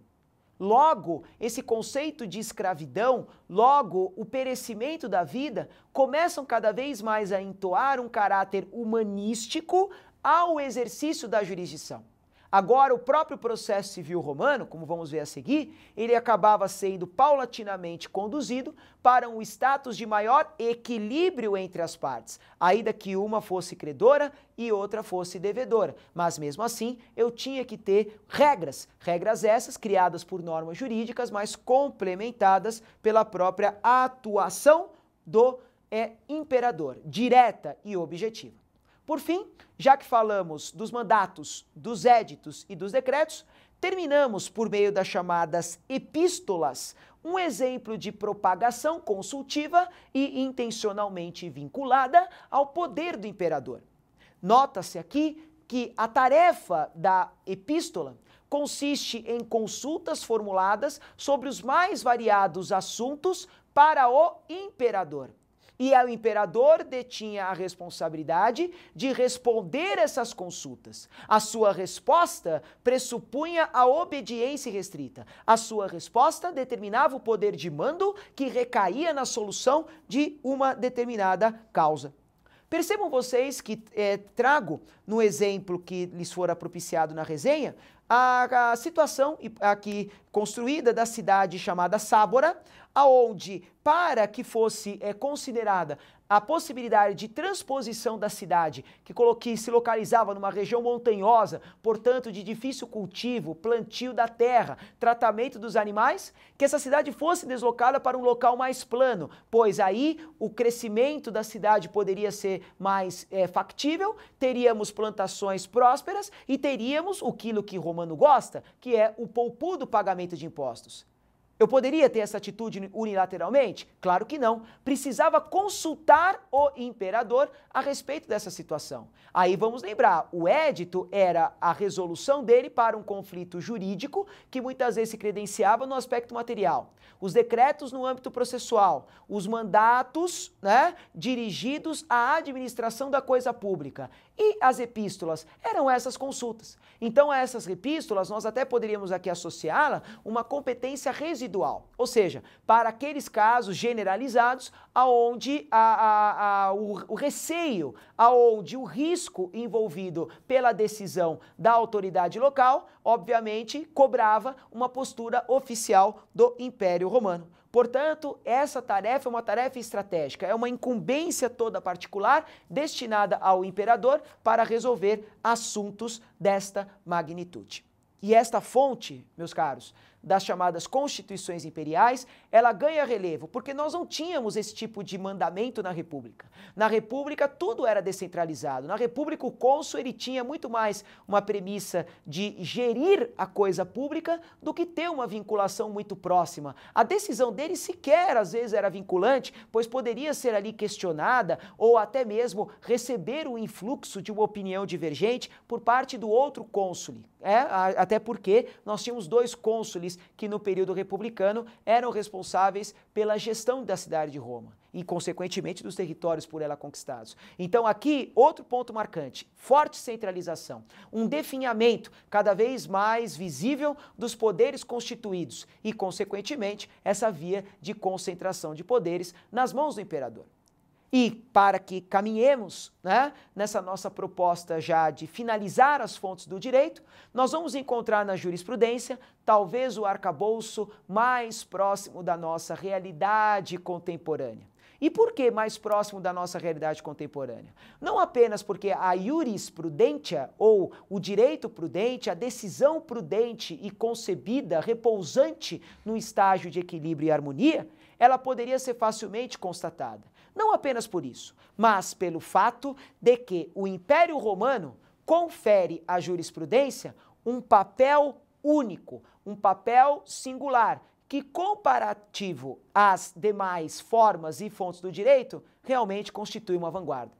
Logo, esse conceito de escravidão, logo o perecimento da vida, começam cada vez mais a entoar um caráter humanístico ao exercício da jurisdição. Agora, o próprio processo civil romano, como vamos ver a seguir, ele acabava sendo paulatinamente conduzido para um status de maior equilíbrio entre as partes, ainda que uma fosse credora e outra fosse devedora. Mas mesmo assim, eu tinha que ter regras essas criadas por normas jurídicas, mas complementadas pela própria atuação do imperador, direta e objetiva. Por fim, já que falamos dos mandatos, dos éditos e dos decretos, terminamos por meio das chamadas epístolas, um exemplo de propagação consultiva e intencionalmente vinculada ao poder do imperador. Nota-se aqui que a tarefa da epístola consiste em consultas formuladas sobre os mais variados assuntos para o imperador. E o imperador detinha a responsabilidade de responder essas consultas. A sua resposta pressupunha a obediência restrita. A sua resposta determinava o poder de mando que recaía na solução de uma determinada causa. Percebam vocês que trago, no exemplo que lhes fora propiciado na resenha, a situação aqui construída da cidade chamada Sábora, aonde, para que fosse considerada a possibilidade de transposição da cidade, que se localizava numa região montanhosa, portanto de difícil cultivo, plantio da terra, tratamento dos animais, que essa cidade fosse deslocada para um local mais plano, pois aí o crescimento da cidade poderia ser mais factível, teríamos plantações prósperas e teríamos aquilo que Romano gosta, que é o poupudo pagamento de impostos. Eu poderia ter essa atitude unilateralmente? Claro que não. Precisava consultar o imperador a respeito dessa situação. Aí vamos lembrar, o édito era a resolução dele para um conflito jurídico que muitas vezes se credenciava no aspecto material. Os decretos no âmbito processual, os mandatos, dirigidos à administração da coisa pública. E as epístolas eram essas consultas. Então, a essas epístolas, nós até poderíamos aqui associá-la uma competência residual, ou seja, para aqueles casos generalizados aonde o receio, aonde o risco envolvido pela decisão da autoridade local, obviamente, cobrava uma postura oficial do Império Romano. Portanto, essa tarefa é uma tarefa estratégica, é uma incumbência toda particular destinada ao imperador para resolver assuntos desta magnitude. E esta fonte, meus caros, das chamadas constituições imperiais, ela ganha relevo, porque nós não tínhamos esse tipo de mandamento na República. Na República tudo era descentralizado. Na República o cônsul ele tinha muito mais uma premissa de gerir a coisa pública do que ter uma vinculação muito próxima. A decisão dele sequer às vezes era vinculante, pois poderia ser ali questionada ou até mesmo receber o influxo de uma opinião divergente por parte do outro cônsul. Até porque nós tínhamos dois cônsules que no período republicano eram responsáveis pela gestão da cidade de Roma e, consequentemente, dos territórios por ela conquistados. Então aqui, outro ponto marcante, forte centralização, um definhamento cada vez mais visível dos poderes constituídos e, consequentemente, essa via de concentração de poderes nas mãos do imperador. E para que caminhemos nessa nossa proposta já de finalizar as fontes do direito, nós vamos encontrar na jurisprudência talvez o arcabouço mais próximo da nossa realidade contemporânea. E por que mais próximo da nossa realidade contemporânea? Não apenas porque a jurisprudentia, ou o direito prudente, a decisão prudente e concebida, repousante no estágio de equilíbrio e harmonia, ela poderia ser facilmente constatada. Não apenas por isso, mas pelo fato de que o Império Romano confere à jurisprudência um papel único, um papel singular, que comparativo às demais formas e fontes do direito, realmente constitui uma vanguarda.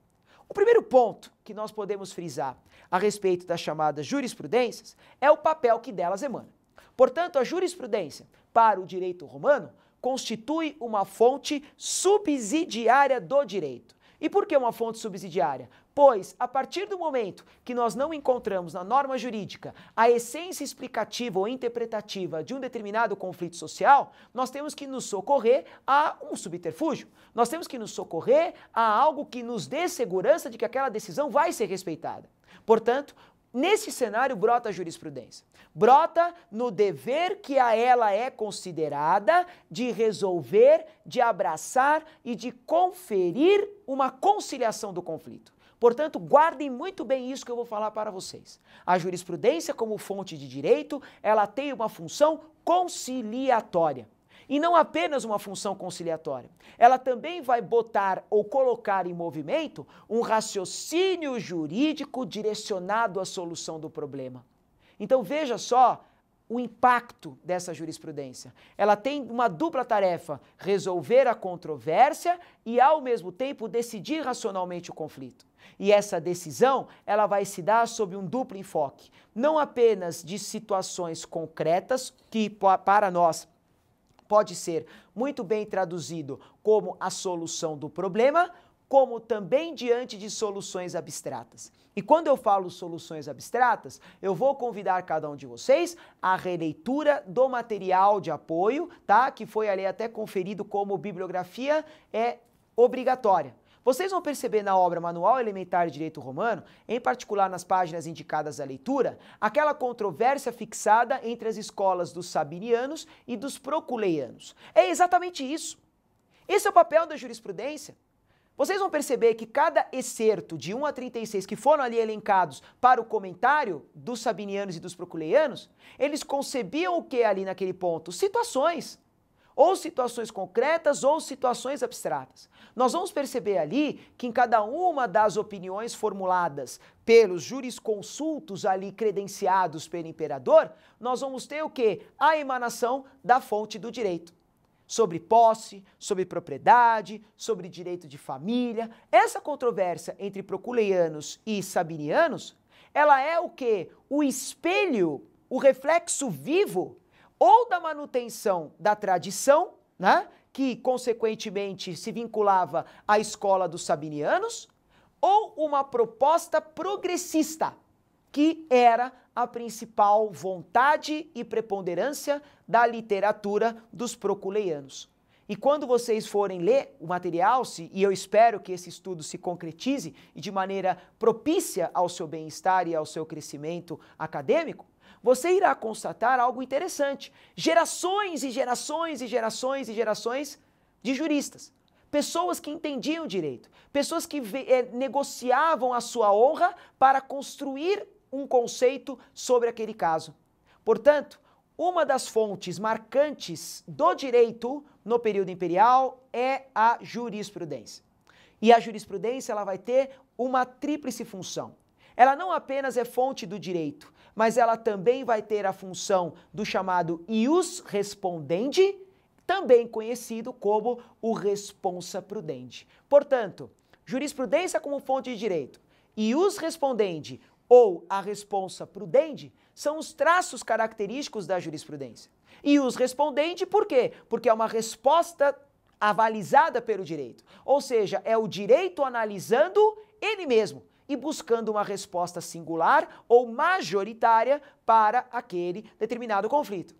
O primeiro ponto que nós podemos frisar a respeito das chamadas jurisprudências é o papel que delas emana. Portanto, a jurisprudência para o direito romano constitui uma fonte subsidiária do direito. E por que uma fonte subsidiária? Pois, a partir do momento que nós não encontramos na norma jurídica a essência explicativa ou interpretativa de um determinado conflito social, nós temos que nos socorrer a um subterfúgio. Nós temos que nos socorrer a algo que nos dê segurança de que aquela decisão vai ser respeitada. Portanto, nesse cenário brota a jurisprudência. Brota no dever que a ela é considerada de resolver, de abraçar e de conferir uma conciliação do conflito. Portanto, guardem muito bem isso que eu vou falar para vocês. A jurisprudência, como fonte de direito, ela tem uma função conciliatória. E não apenas uma função conciliatória. Ela também vai botar ou colocar em movimento um raciocínio jurídico direcionado à solução do problema. Então veja só o impacto dessa jurisprudência. Ela tem uma dupla tarefa: resolver a controvérsia e, ao mesmo tempo, decidir racionalmente o conflito. E essa decisão, ela vai se dar sob um duplo enfoque, não apenas de situações concretas, que para nós pode ser muito bem traduzido como a solução do problema, como também diante de soluções abstratas. E quando eu falo soluções abstratas, eu vou convidar cada um de vocês à releitura do material de apoio, tá? Que foi ali até conferido como bibliografia obrigatória. Vocês vão perceber na obra Manual Elementar de Direito Romano, em particular nas páginas indicadas à leitura, aquela controvérsia fixada entre as escolas dos sabinianos e dos proculeianos. É exatamente isso. Esse é o papel da jurisprudência. Vocês vão perceber que cada excerto de 1 a 36 que foram ali elencados para o comentário dos sabinianos e dos proculeianos, eles concebiam o que ali naquele ponto? Situações. Ou situações concretas ou situações abstratas. Nós vamos perceber ali que em cada uma das opiniões formuladas pelos jurisconsultos ali credenciados pelo imperador, nós vamos ter o quê? A emanação da fonte do direito. Sobre posse, sobre propriedade, sobre direito de família. Essa controvérsia entre proculeianos e sabinianos, ela é o quê? O espelho, o reflexo vivo ou da manutenção da tradição, né, que consequentemente se vinculava à escola dos sabinianos, ou uma proposta progressista, que era a principal vontade e preponderância da literatura dos proculeianos. E quando vocês forem ler o material, e eu espero que esse estudo se concretize e de maneira propícia ao seu bem-estar e ao seu crescimento acadêmico, você irá constatar algo interessante. Gerações e gerações e gerações e gerações de juristas. Pessoas que entendiam o direito. Pessoas que negociavam a sua honra para construir um conceito sobre aquele caso. Portanto, uma das fontes marcantes do direito no período imperial é a jurisprudência. E a jurisprudência ela vai ter uma tríplice função. Ela não apenas é fonte do direito, mas ela também vai ter a função do chamado ius respondendi, também conhecido como o responsa prudendi. Portanto, jurisprudência como fonte de direito, ius respondendi ou a responsa prudendi são os traços característicos da jurisprudência. Ius respondendi por quê? Porque é uma resposta avalizada pelo direito, ou seja, é o direito analisando ele mesmo e buscando uma resposta singular ou majoritária para aquele determinado conflito.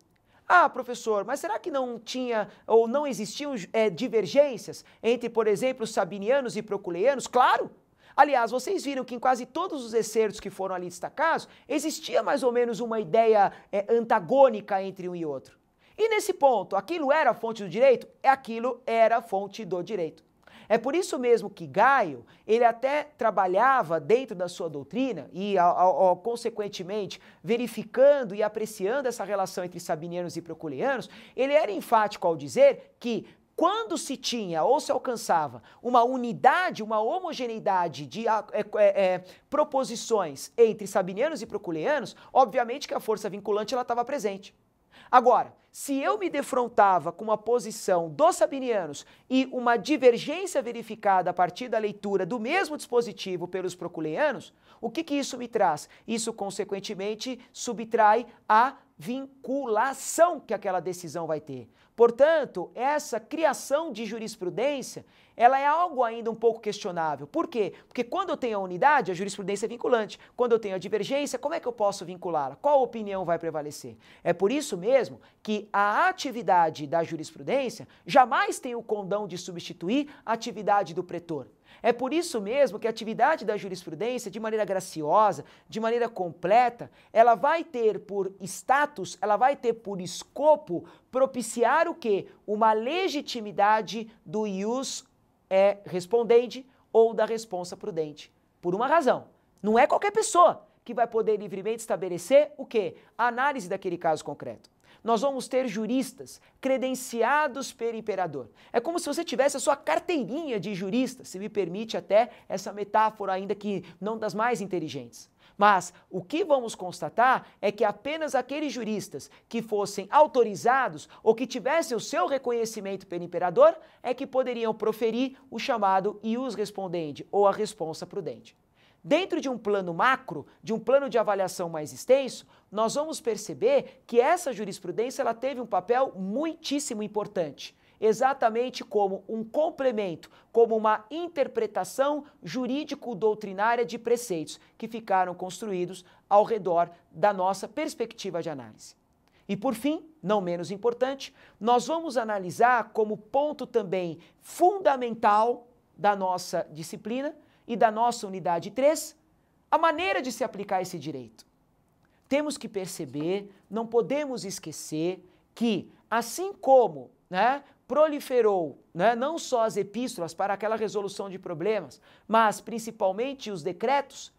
Ah, professor, mas será que não tinha ou não existiam divergências entre, por exemplo, sabinianos e proculeianos? Claro! Aliás, vocês viram que em quase todos os excertos que foram ali destacados, existia mais ou menos uma ideia antagônica entre um e outro. E nesse ponto, aquilo era a fonte do direito? Aquilo era a fonte do direito. É por isso mesmo que Gaio, ele até trabalhava dentro da sua doutrina e, consequentemente, verificando e apreciando essa relação entre sabinianos e proculeianos, ele era enfático ao dizer que quando se tinha ou se alcançava uma unidade, uma homogeneidade de proposições entre sabinianos e proculeianos, obviamente que a força vinculante ela estava presente. Agora, se eu me defrontava com uma posição dos sabinianos e uma divergência verificada a partir da leitura do mesmo dispositivo pelos proculeianos, o que isso me traz? Isso, consequentemente, subtrai a vinculação que aquela decisão vai ter. Portanto, essa criação de jurisprudência, ela é algo ainda um pouco questionável. Por quê? Porque quando eu tenho a unidade, a jurisprudência é vinculante. Quando eu tenho a divergência, como é que eu posso vinculá-la? Qual opinião vai prevalecer? É por isso mesmo que a atividade da jurisprudência jamais tem o condão de substituir a atividade do pretor. É por isso mesmo que a atividade da jurisprudência, de maneira graciosa, de maneira completa, ela vai ter por status, ela vai ter por escopo propiciar o quê? Uma legitimidade do ius respondendi ou da responsa prudente. Por uma razão. Não é qualquer pessoa que vai poder livremente estabelecer o quê? A análise daquele caso concreto. nós vamos ter juristas credenciados pelo imperador. É como se você tivesse a sua carteirinha de jurista, se me permite até essa metáfora ainda que não das mais inteligentes. Mas o que vamos constatar é que apenas aqueles juristas que fossem autorizados ou que tivessem o seu reconhecimento pelo imperador é que poderiam proferir o chamado ius respondendi, ou a responsa prudente. Dentro de um plano macro, de um plano de avaliação mais extenso, nós vamos perceber que essa jurisprudência ela teve um papel muitíssimo importante, exatamente como um complemento, como uma interpretação jurídico-doutrinária de preceitos que ficaram construídos ao redor da nossa perspectiva de análise. E por fim, não menos importante, nós vamos analisar como ponto também fundamental da nossa disciplina e da nossa unidade 3, a maneira de se aplicar esse direito. Temos que perceber, não podemos esquecer que, assim como proliferou não só as epístolas para aquela resolução de problemas, mas principalmente os decretos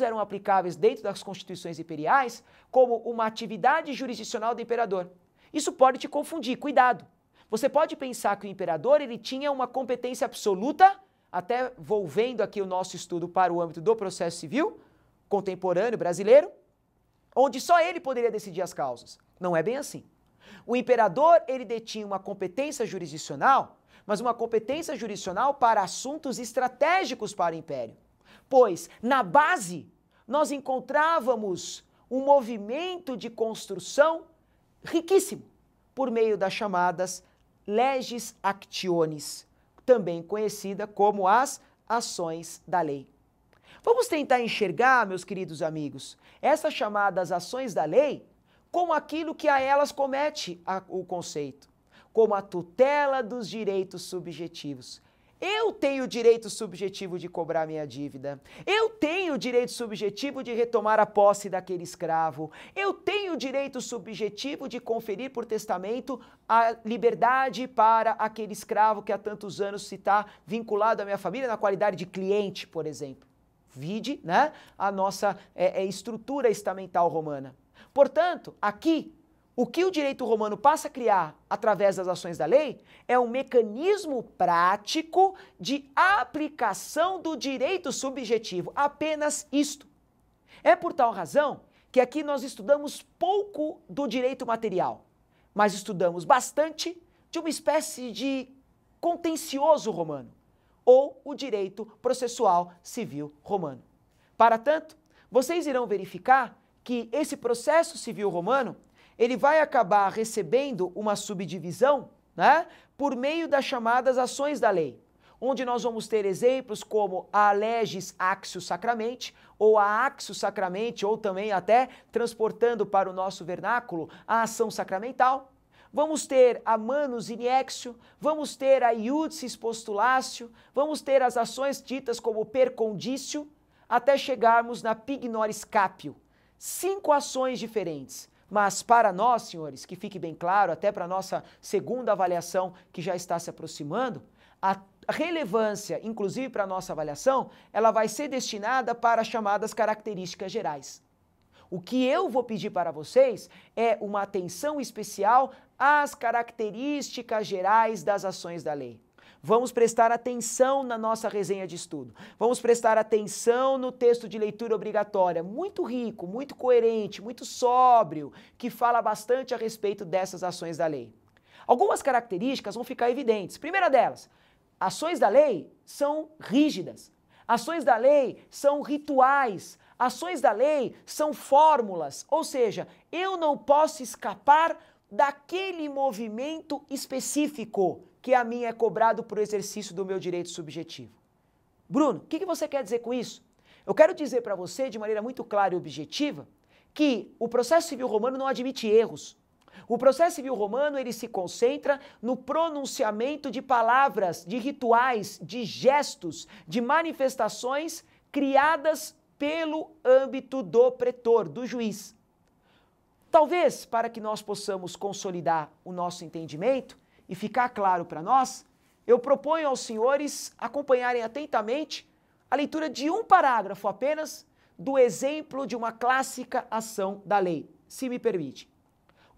eram aplicáveis dentro das constituições imperiais como uma atividade jurisdicional do imperador. Isso pode te confundir, cuidado. Você pode pensar que o imperador ele tinha uma competência absoluta, até volvendo aqui o nosso estudo para o âmbito do processo civil contemporâneo brasileiro, onde só ele poderia decidir as causas. Não é bem assim. O imperador, ele detinha uma competência jurisdicional, mas uma competência jurisdicional para assuntos estratégicos para o império. Pois, na base, nós encontrávamos um movimento de construção riquíssimo, por meio das chamadas leges actiones, também conhecida como as ações da lei. Vamos tentar enxergar, meus queridos amigos, essas chamadas ações da lei como aquilo que a elas comete o conceito, como a tutela dos direitos subjetivos. Eu tenho o direito subjetivo de cobrar minha dívida. Eu tenho o direito subjetivo de retomar a posse daquele escravo. Eu tenho o direito subjetivo de conferir por testamento a liberdade para aquele escravo que há tantos anos se está vinculado à minha família na qualidade de cliente, por exemplo. Vide, a nossa estrutura estamental romana. Portanto, aqui, o que o direito romano passa a criar através das ações da lei é um mecanismo prático de aplicação do direito subjetivo, apenas isto. É por tal razão que aqui nós estudamos pouco do direito material, mas estudamos bastante de uma espécie de contencioso romano, ou o direito processual civil romano. Para tanto, vocês irão verificar que esse processo civil romano ele vai acabar recebendo uma subdivisão por meio das chamadas ações da lei, onde nós vamos ter exemplos como a legis actio sacramente, ou a actio sacramente, ou também até transportando para o nosso vernáculo a ação sacramental. Vamos ter a manus in exequio, vamos ter a iudicis postulatio, vamos ter as ações ditas como per condicio, até chegarmos na pignoris capio. 5 ações diferentes. Mas para nós, senhores, que fique bem claro, até para a nossa segunda avaliação que já está se aproximando, a relevância, inclusive para a nossa avaliação, ela vai ser destinada para as chamadas características gerais. O que eu vou pedir para vocês é uma atenção especial às características gerais das ações da lei. Vamos prestar atenção na nossa resenha de estudo. Vamos prestar atenção no texto de leitura obrigatória, muito rico, muito coerente, muito sóbrio, que fala bastante a respeito dessas ações da lei. Algumas características vão ficar evidentes. Primeira delas, ações da lei são rígidas. Ações da lei são rituais. Ações da lei são fórmulas. Ou seja, eu não posso escapar daquele movimento específico que a mim é cobrado por exercício do meu direito subjetivo. Bruno, o que você quer dizer com isso? Eu quero dizer para você, de maneira muito clara e objetiva, que o processo civil romano não admite erros. O processo civil romano, ele se concentra no pronunciamento de palavras, de rituais, de gestos, de manifestações criadas pelo âmbito do pretor, do juiz. Talvez, para que nós possamos consolidar o nosso entendimento, e ficar claro para nós, eu proponho aos senhores acompanharem atentamente a leitura de um parágrafo apenas do exemplo de uma clássica ação da lei, se me permite.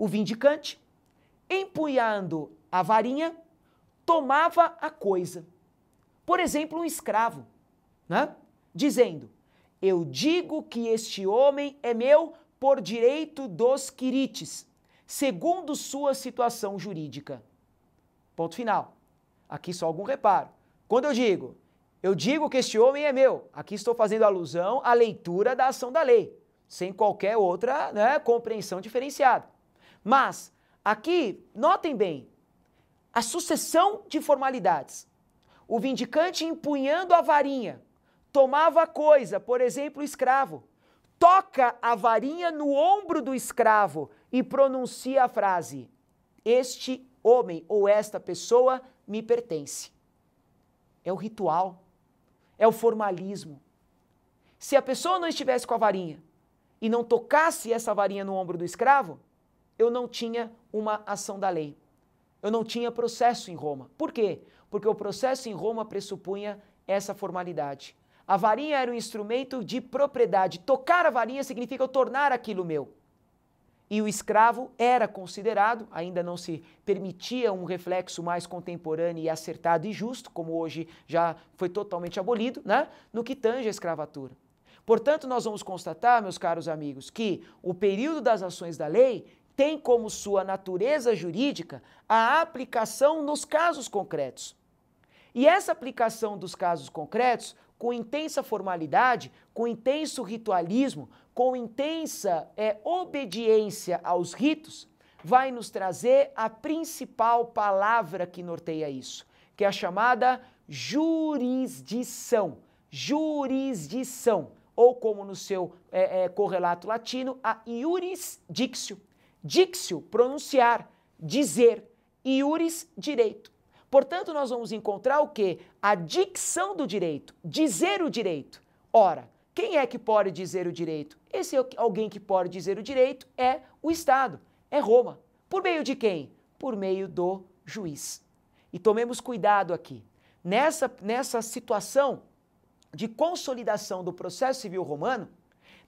o vindicante, empunhando a varinha, tomava a coisa. Por exemplo, um escravo, né? Dizendo, eu digo que este homem é meu por direito dos quirites, segundo sua situação jurídica. Ponto final. Aqui só algum reparo. Quando eu digo que este homem é meu, aqui estou fazendo alusão à leitura da ação da lei, sem qualquer outra, né, compreensão diferenciada. Mas, aqui, notem bem, a sucessão de formalidades. O vindicante empunhando a varinha, tomava a coisa, por exemplo, o escravo, toca a varinha no ombro do escravo e pronuncia a frase, este homem ou esta pessoa me pertence. É o ritual, é o formalismo. Se a pessoa não estivesse com a varinha e não tocasse essa varinha no ombro do escravo, eu não tinha uma ação da lei. Eu não tinha processo em Roma. Por quê? Porque o processo em Roma pressupunha essa formalidade. A varinha era um instrumento de propriedade. Tocar a varinha significa eu tornar aquilo meu. E o escravo era considerado, ainda não se permitia um reflexo mais contemporâneo e acertado e justo, como hoje já foi totalmente abolido, né? No que tange a escravatura. Portanto, nós vamos constatar, meus caros amigos, que o período das ações da lei tem como sua natureza jurídica a aplicação nos casos concretos. E essa aplicação dos casos concretos, com intensa formalidade, com intenso ritualismo, com intensa obediência aos ritos, vai nos trazer a principal palavra que norteia isso, que é a chamada jurisdição. Jurisdição, ou como no seu correlato latino, a iuris dictio. Dictio, pronunciar, dizer, iuris, direito. Portanto, nós vamos encontrar o quê? A dicção do direito, dizer o direito. Ora, quem é que pode dizer o direito? Esse alguém que pode dizer o direito é o Estado, é Roma. Por meio de quem? Por meio do juiz. E tomemos cuidado aqui. Nessa situação de consolidação do processo civil romano,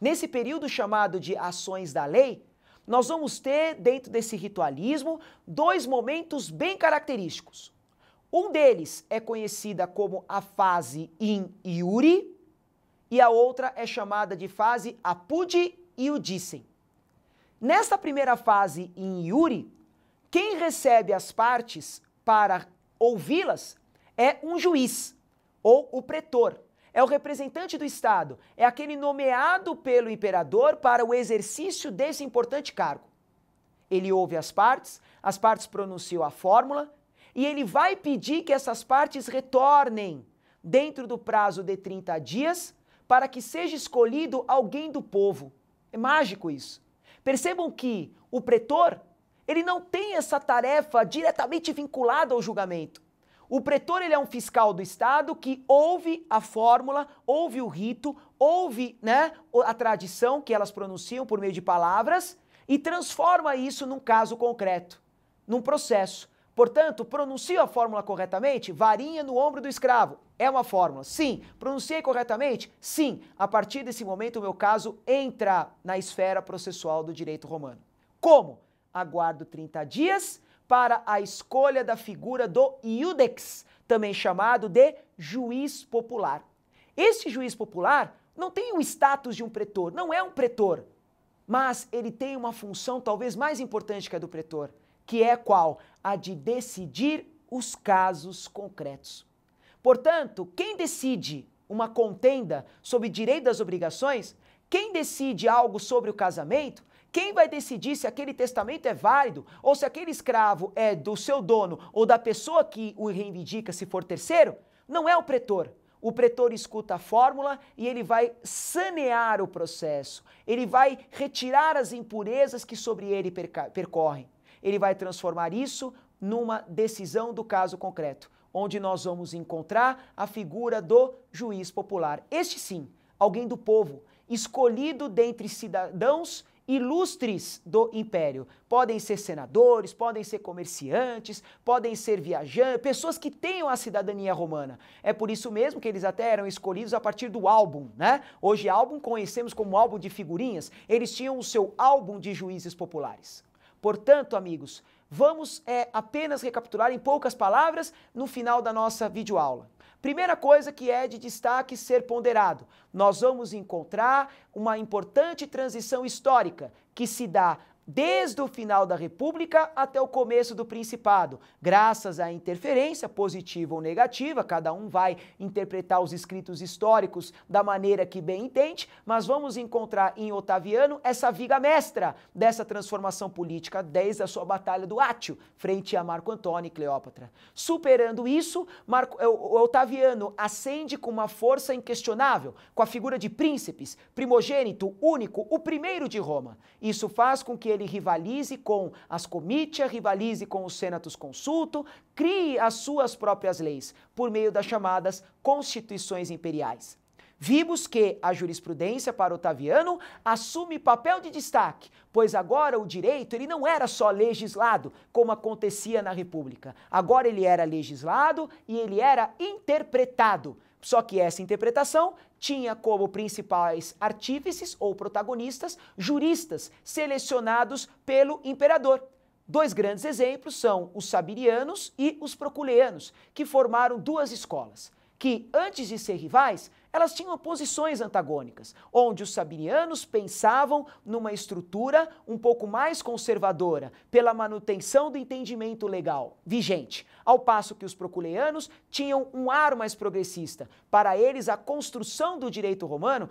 nesse período chamado de ações da lei, nós vamos ter, dentro desse ritualismo, dois momentos bem característicos. Um deles é conhecida como a fase in iure e a outra é chamada de fase apud iudicem. Nesta primeira fase in iure, quem recebe as partes para ouvi-las é um juiz ou o pretor. É o representante do Estado, é aquele nomeado pelo imperador para o exercício desse importante cargo. Ele ouve as partes pronunciam a fórmula, e ele vai pedir que essas partes retornem dentro do prazo de 30 dias para que seja escolhido alguém do povo. É mágico isso. Percebam que o pretor, ele não tem essa tarefa diretamente vinculada ao julgamento. O pretor, ele é um fiscal do Estado que ouve a fórmula, ouve o rito, ouve, né, a tradição que elas pronunciam por meio de palavras e transforma isso num caso concreto, num processo. Portanto, pronuncio a fórmula corretamente? Varinha no ombro do escravo. É uma fórmula. Sim. Pronunciei corretamente? Sim. A partir desse momento, o meu caso entra na esfera processual do direito romano. Como? Aguardo 30 dias para a escolha da figura do iudex, também chamado de juiz popular. Este juiz popular não tem o status de um pretor, não é um pretor, mas ele tem uma função talvez mais importante que a do pretor, que é qual? A de decidir os casos concretos. Portanto, quem decide uma contenda sobre direito das obrigações, quem decide algo sobre o casamento, quem vai decidir se aquele testamento é válido ou se aquele escravo é do seu dono ou da pessoa que o reivindica se for terceiro, não é o pretor. O pretor escuta a fórmula e ele vai sanear o processo, ele vai retirar as impurezas que sobre ele percorrem. Ele vai transformar isso numa decisão do caso concreto, onde nós vamos encontrar a figura do juiz popular. Este sim, alguém do povo, escolhido dentre cidadãos ilustres do império. Podem ser senadores, podem ser comerciantes, podem ser viajantes, pessoas que tenham a cidadania romana. É por isso mesmo que eles até eram escolhidos a partir do álbum, né? Hoje álbum conhecemos como álbum de figurinhas, eles tinham o seu álbum de juízes populares. Portanto, amigos, vamos apenas recapitular em poucas palavras no final da nossa videoaula. Primeira coisa que é de destaque ser ponderado, nós vamos encontrar uma importante transição histórica que se dá desde o final da República até o começo do Principado, graças à interferência positiva ou negativa, cada um vai interpretar os escritos históricos da maneira que bem entende, mas vamos encontrar em Otaviano essa viga mestra dessa transformação política desde a sua batalha do Átio, frente a Marco Antônio e Cleópatra. Superando isso, Otaviano ascende com uma força inquestionável, com a figura de príncipes, primogênito, único, o primeiro de Roma. Isso faz com que ele rivalize com as comitia, rivalize com os senatus consulto, crie as suas próprias leis, por meio das chamadas constituições imperiais. Vimos que a jurisprudência para Otaviano assume papel de destaque, pois agora o direito ele não era só legislado, como acontecia na República. Agora ele era legislado e ele era interpretado. Só que essa interpretação tinha como principais artífices ou protagonistas juristas selecionados pelo imperador. Dois grandes exemplos são os sabinianos e os proculeanos, que formaram duas escolas, que antes de ser rivais, elas tinham posições antagônicas, onde os sabinianos pensavam numa estrutura um pouco mais conservadora, pela manutenção do entendimento legal vigente, ao passo que os proculeanos tinham um ar mais progressista. Para eles, a construção do direito romano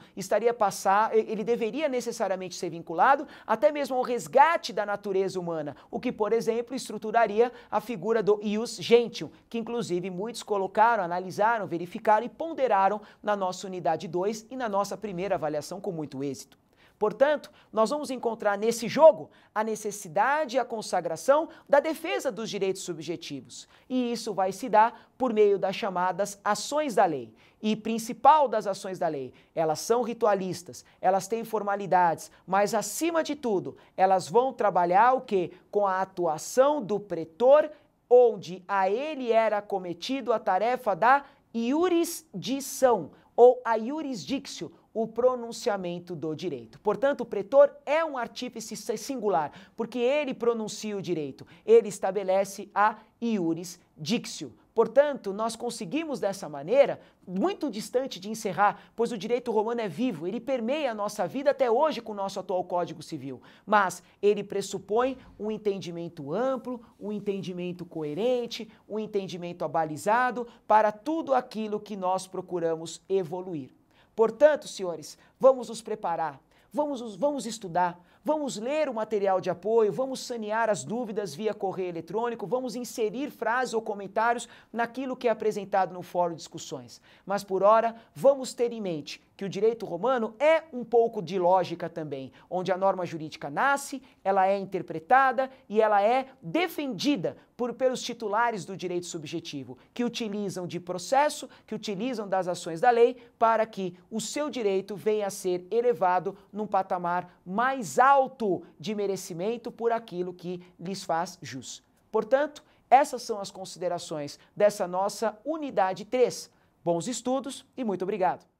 ele deveria necessariamente ser vinculado até mesmo ao resgate da natureza humana, o que, por exemplo, estruturaria a figura do ius gentium, que inclusive muitos colocaram, analisaram, verificaram e ponderaram na nossa unidade 2 e na nossa primeira avaliação com muito êxito. Portanto, nós vamos encontrar nesse jogo a necessidade e a consagração da defesa dos direitos subjetivos. E isso vai se dar por meio das chamadas ações da lei. E principal das ações da lei, elas são ritualistas, elas têm formalidades, mas acima de tudo, elas vão trabalhar o quê? Com a atuação do pretor, onde a ele era cometido a tarefa da iurisdição, ou a iurisdictio, o pronunciamento do direito. Portanto, o pretor é um artífice singular, porque ele pronuncia o direito, ele estabelece a iurisdictio. Portanto, nós conseguimos dessa maneira, muito distante de encerrar, pois o direito romano é vivo, ele permeia a nossa vida até hoje com o nosso atual Código Civil, mas ele pressupõe um entendimento amplo, um entendimento coerente, um entendimento abalizado para tudo aquilo que nós procuramos evoluir. Portanto, senhores, vamos nos preparar, vamos estudar, vamos ler o material de apoio, vamos sanear as dúvidas via correio eletrônico, vamos inserir frases ou comentários naquilo que é apresentado no fórum de discussões. Mas por ora, vamos ter em mente que o direito romano é um pouco de lógica também, onde a norma jurídica nasce, ela é interpretada e ela é defendida pelos titulares do direito subjetivo, que utilizam de processo, que utilizam das ações da lei para que o seu direito venha a ser elevado num patamar mais alto de merecimento por aquilo que lhes faz jus. Portanto, essas são as considerações dessa nossa unidade 3. Bons estudos e muito obrigado!